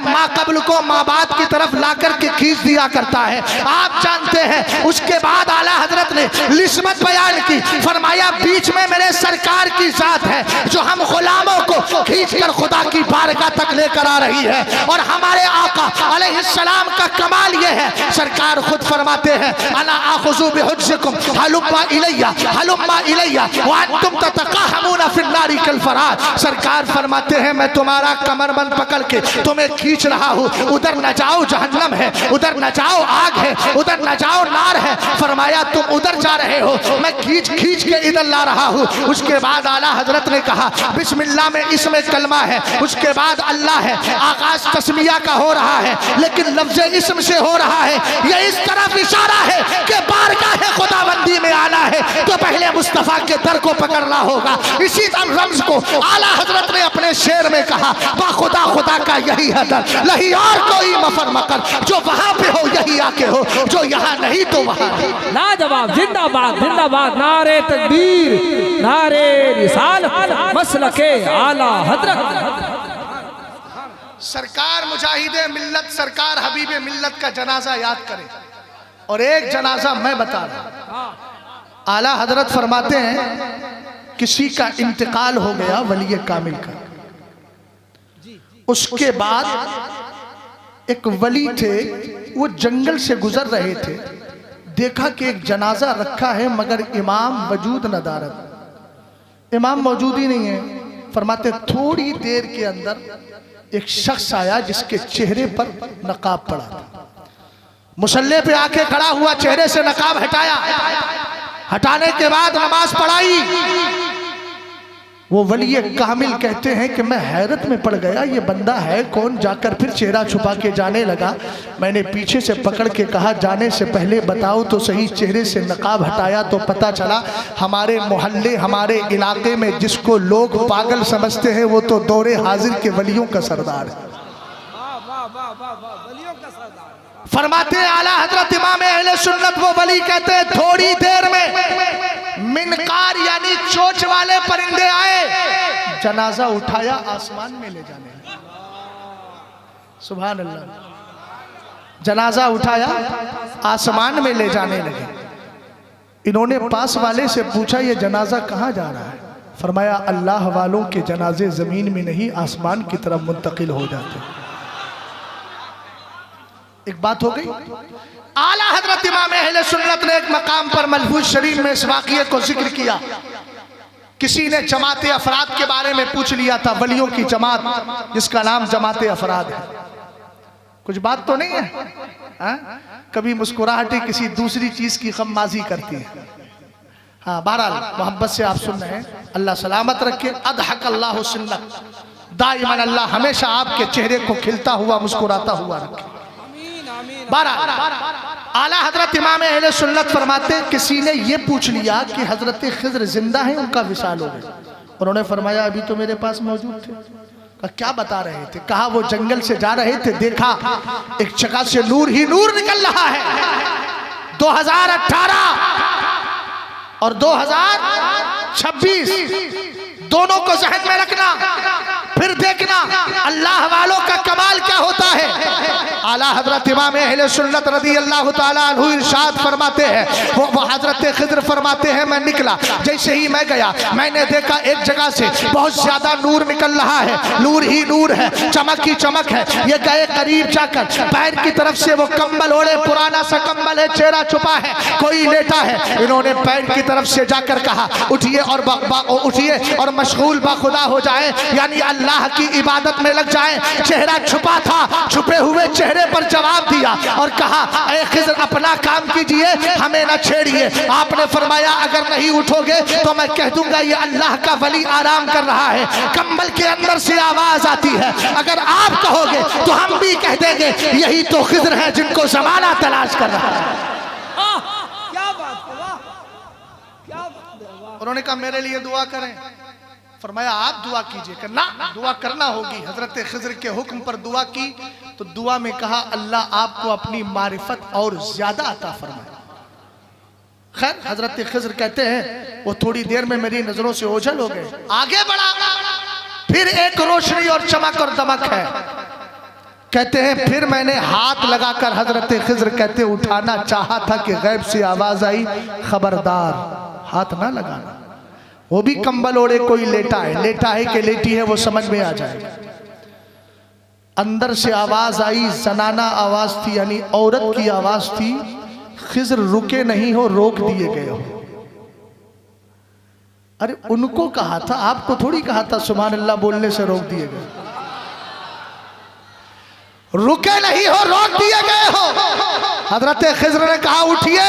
माँ कब्ल को माँ बाप की तरफ ला करके खींच दिया करता है, आप जानते हैं। उसके बाद आला हजरत ने लिस्मत बयान की, फरमाया बीच में मेरे सरकार की जात है जो हम गुलामों को खींच कर खुदा की बारगाह तक लेकर आ रही है। और हमारे आका अलैहिस्सलाम का कमाल ये है, सरकार खुद फरमाते हैं अना आखुजु बिहुज्जिकुम हलुम्मा इलैया हलुम्मा इलैया व अंतुम ततकाहमुना फिन नारी कल फरार। सरकार फरमाते हैं मैं तुम्हारा कमरबंद पकड़ के तुम्हें खींच रहा हूँ, उधर न जाओ जहन्नम है, उधर न जाओ आग है, उधर न जाओ नार है। फरमाया तुम उधर जा रहे हो, मैं खींच खींच के इधर ला रहा हूँ। उसके बाद आला हजरत ने कहा बिस्मिल्लाह में इसमें कलमा है, उसके बाद अल्लाह है, आगाज तस्मिया का हो रहा है, लेकिन लफ्ज़ इस्म से हो रहा है। ये इस तरफ इशारा है कि बारगाह खुदाबंदी में आना है तो पहले मुस्तफ़ा के दर को पकड़ना होगा। इसी रम्ज़ को आला हजरत ने अपने शेर में कहा बा खुदा खुदा का यही है दर, नहीं और कोई मफर मकर, जो वहां पे हो यही आके हो, जो यहाँ नहीं तो वहां। लाजवाब, जिंदाबाद जिंदाबाद, नारे तकबीर, नारे रिसालत, मसलके आला हजरत। सरकार मुजाहिदे मिल्लत, सरकार हबीबे मिल्लत का जनाजा याद करें। और एक जनाजा मैं बता रहा, आला हजरत फरमाते हैं किसी का इंतकाल हो गया वली कामिल का, उसके बाद एक वली थे, वो जंगल से गुजर रहे थे, देखा कि एक जनाजा रखा है मगर इमाम वजूद न दारत, इमाम मौजूद ही नहीं है। फरमाते थोड़ी देर के अंदर एक शख्स आया जिसके चेहरे पर नकाब पड़ा था, मुसल्ले पे आके खड़ा हुआ, चेहरे से नकाब हटाया, हटाने के बाद नमाज पढ़ाई। वो वली कामिल कहते हैं कि मैं हैरत में पड़ गया, ये बंदा है कौन? जाकर फिर चेहरा छुपा के जाने लगा। मैंने पीछे से पकड़ के कहा जाने से पहले बताओ तो सही, चेहरे से नकाब हटाया तो पता चला हमारे मोहल्ले हमारे इलाके में जिसको लोग पागल समझते हैं वो तो दौरे हाजिर के वलियों का सरदार है। फरमाते आला हजरत इमाम अहले सुन्नत वो वली कहते हैं थोड़ी देर में मिनकार यानी चोंच वाले परिंदे आए, जनाजा उठाया आसमान में ले जाने लगे। सुभान अल्लाह, जनाजा उठाया आसमान में ले जाने लगे। इन्होंने पास वाले से पूछा ये जनाजा कहाँ जा रहा है? फरमाया अल्लाह वालों के जनाजे जमीन में नहीं आसमान की तरफ मुंतकिल हो जाते। एक बात हो गई। आला हजरत इमाम अहले सुन्नत ने एक मकाम पर मलफूज शरीफ में इस वाक़िये को जिक्र किया। किसी ने जमात अफराद के बारे में पूछ लिया था, वलियों की जमात जिसका नाम जमात अफराद है। कुछ बात तो नहीं है? कभी मुस्कुराहटें किसी दूसरी चीज की खम्माजी करती है। हाँ, बहरहाल मोहब्बत से आप सुन रहे हैं, अल्लाह सलामत रखे। अदहक अल्लाह सुन्नत, दाइमन अल्लाह हमेशा आपके चेहरे को खिलता हुआ मुस्कुराता हुआ रखे। आला हजरत इमाम अहले सुन्नत फरमाते, किसी ने ये पूछ लिया कि हजरत खिज़्र जिंदा है, उनका विसाल हो गया। उन्होंने फरमाया अभी तो मेरे पास मौजूद थे। कहा क्या बता रहे थे? कहा वो जंगल से जा रहे थे, देखा एक जगह से नूर ही नूर निकल रहा है। 2018 और 2026 दोनों को जहन में रखना, फिर देखना अल्लाह वालों का कमाल क्या होता है। आला हजरत इमाम अहले सुन्नत रज़ी अल्लाह ताला अन्हु इरशाद फरमाते हैं, वो हजरत खिज़्र फरमाते हैं, मैं निकला, जैसे ही मैं गया मैंने देखा एक जगह से बहुत ज्यादा नूर निकल रहा है, नूर ही नूर है, चमक ही चमक है। ये गए करीब जाकर, पैर की तरफ से वो कंबल ओढ़े, पुराना सा कंबल है, चेहरा छुपा है, कोई लेटा है। इन्होंने पैर की तरफ से जाकर कहा उठिए और उठिए और मशगूल बाखुदा हो जाए, यानी अल्लाह की इबादत में लग जाए। चेहरा छुपा था, छुपे हुए चेहरे पर जवाब दिया और कहा ऐ खिज़्र अपना काम कीजिए, हमें न छेड़िए। आपने फरमाया अगर नहीं उठोगे तो मैं कह दूंगा ये अल्लाह का वली आराम कर रहा है। कंबल के अंदर से आवाज आती है, अगर आप कहोगे तो हम भी कह देंगे यही तो खिज़्र है जिनको ज़माना तलाश कर रहा है। क्या बात है, वाह क्या बात है। उन्होंने कहा मेरे लिए दुआ करें। फरमाया आप दुआ कीजिए। करना दुआ करना होगी। हजरत खिज़्र के हुक्म पर दुआ की तो दुआ में कहा अल्लाह आपको अपनी मारिफत और ज्यादा अता फरमाए। खैर हजरत खिज़्र कहते हैं वो थोड़ी देर में मेरी नजरों से ओझल हो गए। आगे बढ़ा, फिर एक रोशनी और चमक और दमक है। कहते हैं फिर मैंने हाथ लगाकर, हजरत खिज़्र कहते उठाना चाहा था कि गैब से आवाज आई खबरदार हाथ ना लगाना। वो भी कंबल ओढ़े, कोई लेटा है कि लेटी है वो समझ में आ जाएगा। अंदर से आवाज आई, जनाना आवाज थी, यानी औरत की आवाज थी। खिज़्र रुके नहीं हो, रोक दिए गए हो। अरे उनको कहा था, आपको थोड़ी कहा था सुभान अल्लाह बोलने से रोक दिए गए। रुके नहीं हो, रोक दिए गए हो। हजरत खिज़्र ने कहा उठिए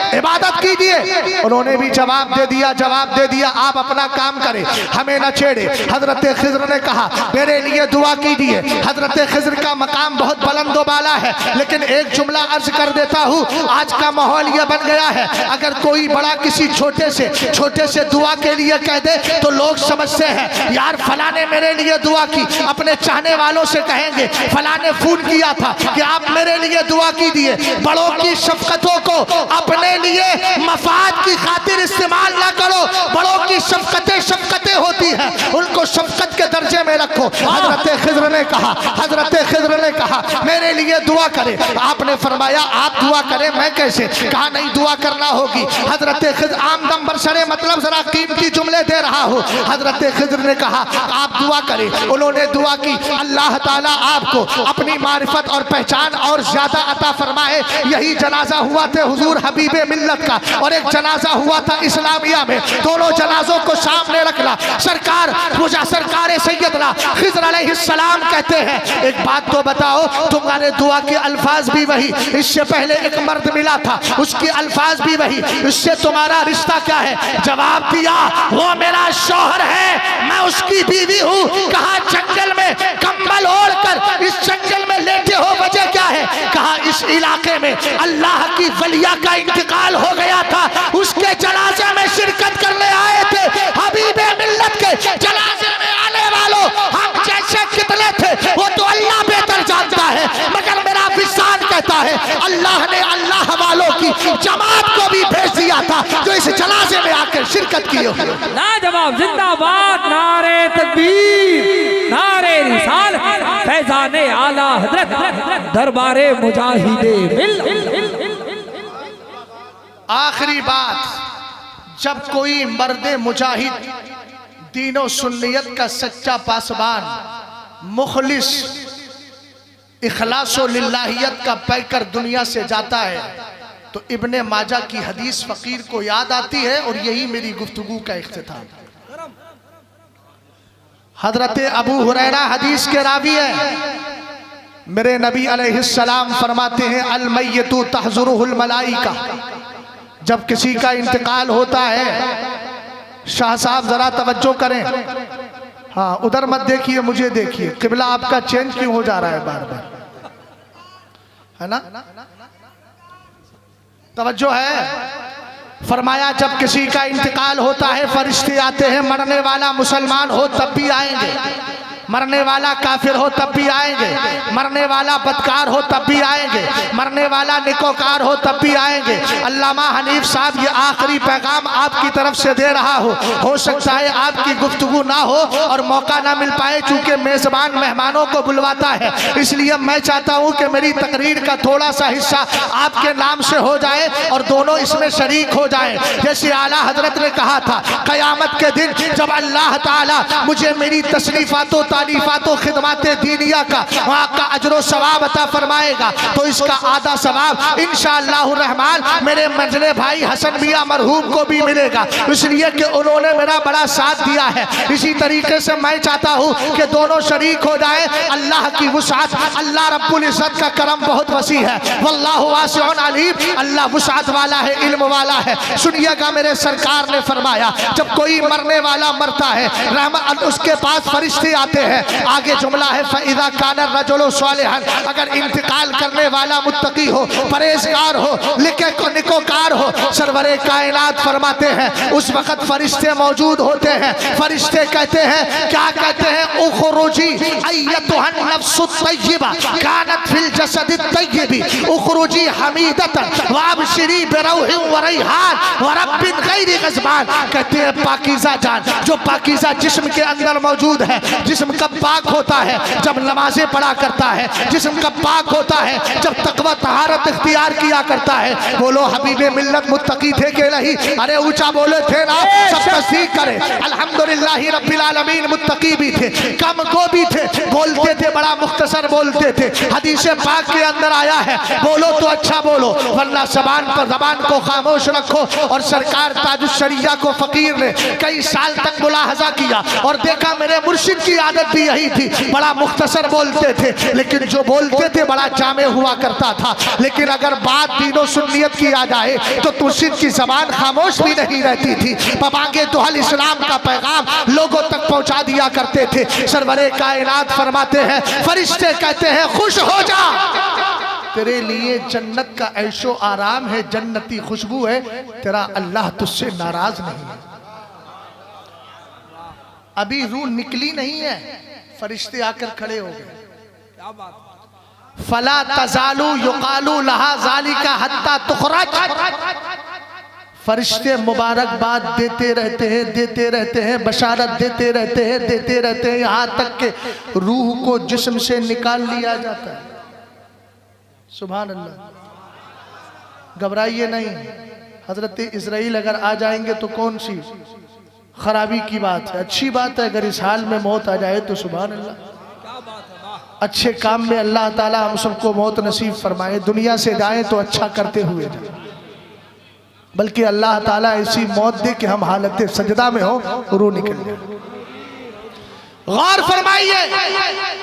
इबादत कीजिए। उन्होंने भी जवाब दे दिया आप अपना काम करें, हमें न छेड़े। हजरत खिज़्र ने कहा मेरे लिए दुआ कीजिए। हजरत खिज़्र का मकाम बहुत बुलंद बाला है, लेकिन एक जुमला अर्ज कर देता हूँ। आज का माहौल यह बन गया है, अगर कोई बड़ा किसी छोटे से दुआ के लिए कह दे तो लोग समझते हैं यार फला ने मेरे लिए दुआ की। अपने चाहने वालों से कहेंगे फला ने फोन किया था कि आप मेरे लिए दुआ कीजिए। बड़ों की शफकतों को अपने लिए मफाद की खातिर इस्तेमाल ना करो। बड़ों की शफकतें होती हैं, उनको शफकत के दर्जे में रखो। हजरत खिज़्र ने कहा मेरे लिए दुआ करें। आपने फरमाया आप दुआ करें, मैं कैसे? कहा नहीं दुआ करना होगी। हजरत खिज़्र आमदम बरसरे मतलब जरा कीमती जुमले दे रहा हूँ। हजरत खिज़्र ने कहा आप दुआ करें। उन्होंने दुआ की, अल्लाह ताला आपको अपनी मारिफत और पहचान और ज्यादा अता फरमाए। यही जनाजा हुआ थे हुजूर हबीबे मिल्लत का, और एक जनाजा हुआ था इस्लामिया में। दोनों जनाजों को सामने रखना। सरकार सैयदना खिज़्र अलैहिस्सलाम कहते हैं एक बात तो बताओ, तुम्हारे दुआ के अल्फाज भी वही, इससे पहले एक मर्द मिला था उसके अल्फाज भी वही, इससे तुम्हारा रिश्ता क्या है? जवाब दिया वो मेरा शौहर है, मैं उसकी बीवी हूँ। कहा जंगल में कंबल ओढ़कर इस जंगल में लेटे हो, वजह क्या है? कहा इस इलाके में अल्लाह की वलिया का इंतकाल हो गया था, उसके जनाजे में शिरकत करने आए थे। हबीबे मिल्लत के जनाजे में आने वालों हम जैसे कितने थे वो तो अल्लाह बेहतर जानता है, मगर मेरा विश्वास कहता है अल्लाह ने अल्लाह वालों की जमात को भी भेज दिया था जो इस जनाजे में आकर शिरकत की हो। लाजवाब, जिंदाबाद, नारे तकबीर, नारे रिसालत, फैज़ाने आला हज़रत, दरबारे मुजाहिदे मिल्लत। आखिरी बात, जब कोई मर्दे मुजाहिद दीनो सुन्नियत का सच्चा पासबान, मुखलिस, इखलासो लिल्लाहियत का पैकर दुनिया से जाता है तो इब्ने माजा की हदीस फकीर को याद आती है, और यही मेरी गुफ्तगू का इख्तिताम। हजरत अबू हुरैरा हदीस के रावी है, मेरे नबी अलैहिस्सलाम फरमाते हैं अल मय्यतु तहजुरुहुल मलाइका, जब किसी का इंतकाल होता है, शाह साहब जरा तवज्जो करें, हाँ उधर मत देखिए मुझे देखिए, किबला आपका चेंज क्यों हो जा रहा है बार बार, है ना, तवज्जो है। फरमाया जब किसी का इंतकाल होता है फरिश्ते आते हैं, मरने वाला मुसलमान हो तब भी आएंगे, मरने वाला काफिर हो तब भी आएंगे, मरने वाला बदकार हो तब भी आएंगे, मरने वाला निकोकार हो तब भी आएंगे। अल्लामा हनीफ साहब ये आखिरी पैगाम आपकी तरफ से दे रहा हो सकता है आपकी गुफ्तगू ना हो और मौका ना मिल पाए, चूंकि मेजबान मेहमानों को बुलवाता है, इसलिए मैं चाहता हूं कि मेरी तकरीर का थोड़ा सा हिस्सा आपके नाम से हो जाए और दोनों इसमें शरीक हो जाए। जैसे आला हजरत ने कहा था कयामत के दिन जब अल्लाह ताला मुझे मेरी तशरीफातों तारीफातों खिदमाते दीनिया का वहाँ का अजरो सवाब अता फरमाएगा, तो इसका आधा सवाब इंशाअल्लाह रहमान मेरे मंजले भाई हसन मियां मरहूम को भी मिलेगा, इसलिए कि उन्होंने मेरा बड़ा साथ दिया है। इसी तरीके से मैं चाहता हूँ कि दोनों शरीक हो जाए। अल्लाह की वुसाअत, अल्लाह रब्बुल इज्जत का करम बहुत वसी है, वल्लाहु वासिउन अलीम, अल्लाह वुसाअत वाला है, इल्म वाला है। सुनिएगा मेरे सरकार ने फरमाया जब कोई मरने वाला मरता है रहमत उसके पास फरिश्ते आते हैं, आगे जुमला है फइज़ा कान रजुलु सालिहन, अगर इंतकाल करने वाला मुत्तकी हो, परहेजगार हो, निकोकार हो, सरवरे कायनात फरमाते हैं उस वक्त फरिश्ते मौजूद होते हैं। फरिश्ते कहते हैं, क्या कहते हैं, उखरुजी अय्यतुहन नफ्सुत तय्यबा कानत फिल जसदित तय्यबी उखरुजी हमीदतन वाबशिरी बिरौहि व रैहान व रब्बिन गैरि गज़बान, कहते हैं पाकीज़ा जान जो पाकीज़ा जिस्म के अंदर मौजूद है, जिस्म कब पाक होता है जब नमाजें पढ़ा करता है, जिस्म कब पाक होता है जब तकवा तहारत इख्तियार किया करता है। बोलो हबीबे मिल्लत मुत्तकी थे कि नहीं, अरे ऊंचा बोले थे ना, सब तस्दीक करें अल्हम्दुलिल्लाह रब्बिल आलमीन, मुत्तकी भी थे, कम को भी थे, बोलते थे बड़ा मुख्तसर बोलते थे, हदीस पाक के अंदर आया है बोलो तो अच्छा बोलो वरना जबान को खामोश रखो। और सरकार ताजुश शरिया को फकीर ने कई साल तक मुलाहजा किया और देखा मेरे मुर्शिद की आदत भी यही थी, बड़ा मुख्तसर बोलते थे, लेकिन जो बोलते थे बड़ा जामे हुआ करता था। लेकिन अगर बात दीनो सुन्नियत की आ जाए तो मुर्शिद की जबान खामोश भी नहीं रहती थी, पबांगे तो हल इस्लाम का पैगाम लोगों तक पहुंचा दिया करते थे। सरवरे कायनात फरमाते हैं फरिश्ते कहते हैं खुश हो जा, तेरे लिए जन्नत का ऐशो आराम है, जन्नती खुशबू है, तेरा अल्लाह तुझसे नाराज नहीं है। अभी रूह निकली नहीं है, फरिश्ते आकर खड़े हो गए। क्या बात, फला तजालू युकालू लहा ज़ालिका हत्ता तुखरज, फरिश्ते मुबारकबाद देते रहते हैं, बशारत देते रहते हैं, यहाँ तक के रूह को जिस्म से निकाल लिया जाता है। सुभान अल्लाह, घबराइए नहीं, हजरत इजराइल अगर आ जाएंगे तो कौन सी खराबी की बात है, अच्छी बात है। अगर इस हाल में मौत आ जाए तो सुभान अल्लाह, क्या बात है, वाह। अच्छे काम में अल्लाह ताला हम सबको मौत नसीब फरमाए। दुनिया से जाए तो अच्छा करते हुए जाए, बल्कि अल्लाह ताला ऐसी मौत दे कि हम हालत सजदा में हो, रूह निकल जाए। गौर फरमाइए,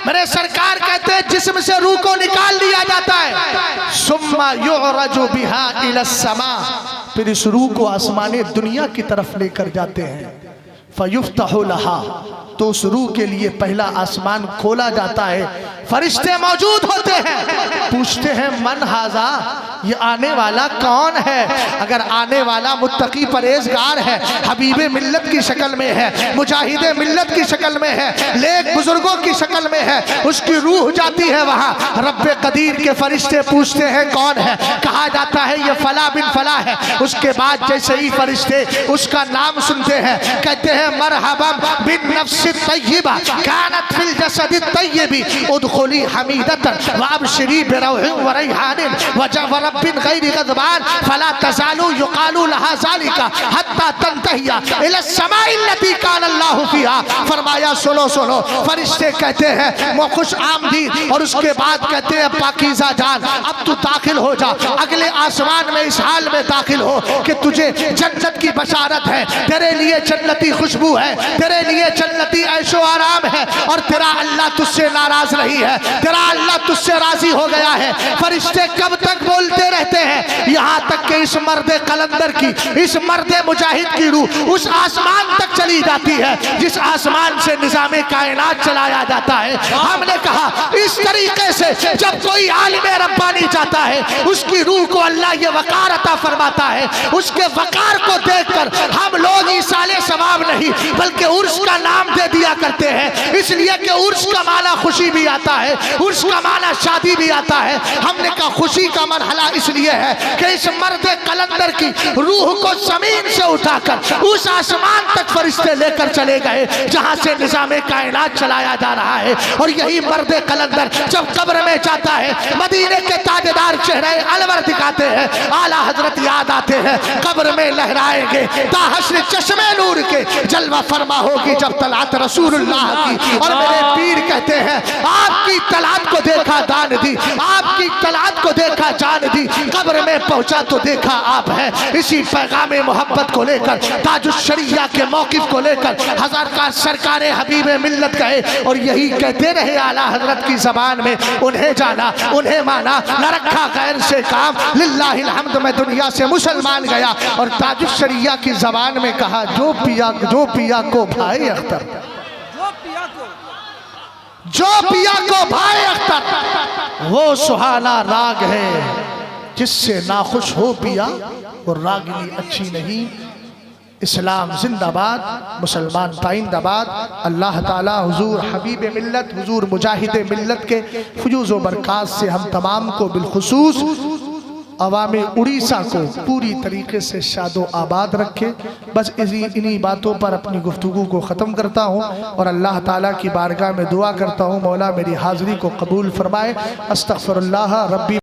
मेरे सरकार कहते हैं जिस्म से रूह को निकाल लिया जाता है, सुम्मा युअरजु बिहा इलस समा, फिर इस रूह को आसमाने दुनिया की तरफ लेकर जाते हैं। फयुफ्तहु लहा, तो उस रूह के लिए पहला आसमान खोला जाता है, फरिश्ते मौजूद होते हैं, पूछते हैं मन हाजा, ये आने वाला कौन है। अगर आने वाला मुत्तकी परहेजगार है, हबीबे मिल्लत की शक्ल में है, मुजाहिदे मिल्लत की शक्ल में है, लेक बुजुर्गों की शक्ल में है, उसकी रूह जाती है वहाँ। रब्बे कदीर के फरिश्ते पूछते हैं कौन है, कहा जाता है ये फला बिन फला है। उसके बाद जैसे ही फरिश्ते उसका नाम सुनते हैं कहते हैं मरहबम बिन नफ्सित तय्यबा कानत फिल जसदित तय्यबी उदखुली हमीदतन वाबशिरी बिरौहि व रैहानिन व रब्बिन गैरि गज़बान फला तज़ालू युक़ालू लहा ज़ालिका हत्ता तंतहिया इला समाइल लती कान अल्लाहु फ़ीहा। फरमाया सुनो सुनो, फरिश्ते कहते हैं खुश आमदीद, और उसके बाद कहते हैं पाकीज़ा जान अब तू दाखिल हो जा, अगले आसमान में इस हाल में दाखिल हो कि तुझे जन्नत की बशारत है, तेरे लिए जन्नती खुशबू है, तेरे लिए जन्नती ऐशो आराम है, और तेरा अल्लाह तुझसे नाराज नहीं है, तेरा अल्लाह तुझसे राजी हो गया है। फरिश्ते कब तक बोलते रहते हैं? यहाँ तक कि इस मर्द कलंदर की, इस मर्द मुजाहिद की रूह उस आसमान तक चली जाती है जिस आसमान से निज़ामे कायनात चलाया जाता है। हमने कहा इस तरीके से जब कोई आलिम रब्बानी जाता है उसकी रूह को अल्लाह ये वकार अता फरमाता है। उसके वकार को देखकर हम लोग ईसाले सवाब नहीं बल्कि उर्स का नाम दे दिया करते हैं, इसलिए कि उर्स का माना खुशी भी आता है, उर्स का माना शादी भी आता है। हमने कहा खुशी का मरहला इसलिए है कि इस मर्द कलंदर की रूह को जमीन से उठाकर उस आसमान तक फरिश्ते लेकर चले गए जहां से निज़ामे कायनात चलाया जा रहा है। और यही मर्द कलंदर जब कब्र में जाता है मदीने के ताजदार चेहरे अलवर दिखाते हैं, आला हजरत याद आते हैं, कब्र में लहराएंगे ताहश्र चश्मे नूर के, जलवा फरमा होगी जब तलात रसूलुल्लाह की। और मेरे पीर कहते हैं आपकी तलात को देखा दान दी, आपकी तलात को देखा जान दी, कब्र में पहुंचा तो देखा आप है। इसी पैगाम मोहब्बत को लेकर ताजुश्शरिया के मौकिफ को लेकर हजार का सरकारे हबीबे मिल्लत कहे, और यही कहते रहे आला हजरत की जबान में, उन्हें जाना उन्हें माना न रखा गैर से काम, लिल्लाहिल हम्द मैं दुनिया से मुसलमान गया। और ताजुश्शरिया की जबान में कहा जो पिया को भाई अख्तर, जो पिया को भाई अख्तर वो सुहाना राग है जिससे नाखुश हो पिया, और रागिनी अच्छी नहीं। इस्लाम जिंदाबाद, मुसलमान पाइंदाबाद। अल्लाह ताला हुजूर हबीब मिल्लत, हुजूर मुजाहिद मिल्लत के फुजूज़ व बरक़ात से हम तमाम को बिलखुसूस अवामी उड़ीसा को पूरी तरीके से शादो आबाद रखे। बस इन्हीं बातों पर अपनी गुफ्तगू को ख़त्म करता हूँ और अल्लाह ताला की बारगाह में दुआ करता हूँ मौला मेरी हाज़िरी को कबूल फरमाए। अस्तग़फिरुल्लाह रब्बी।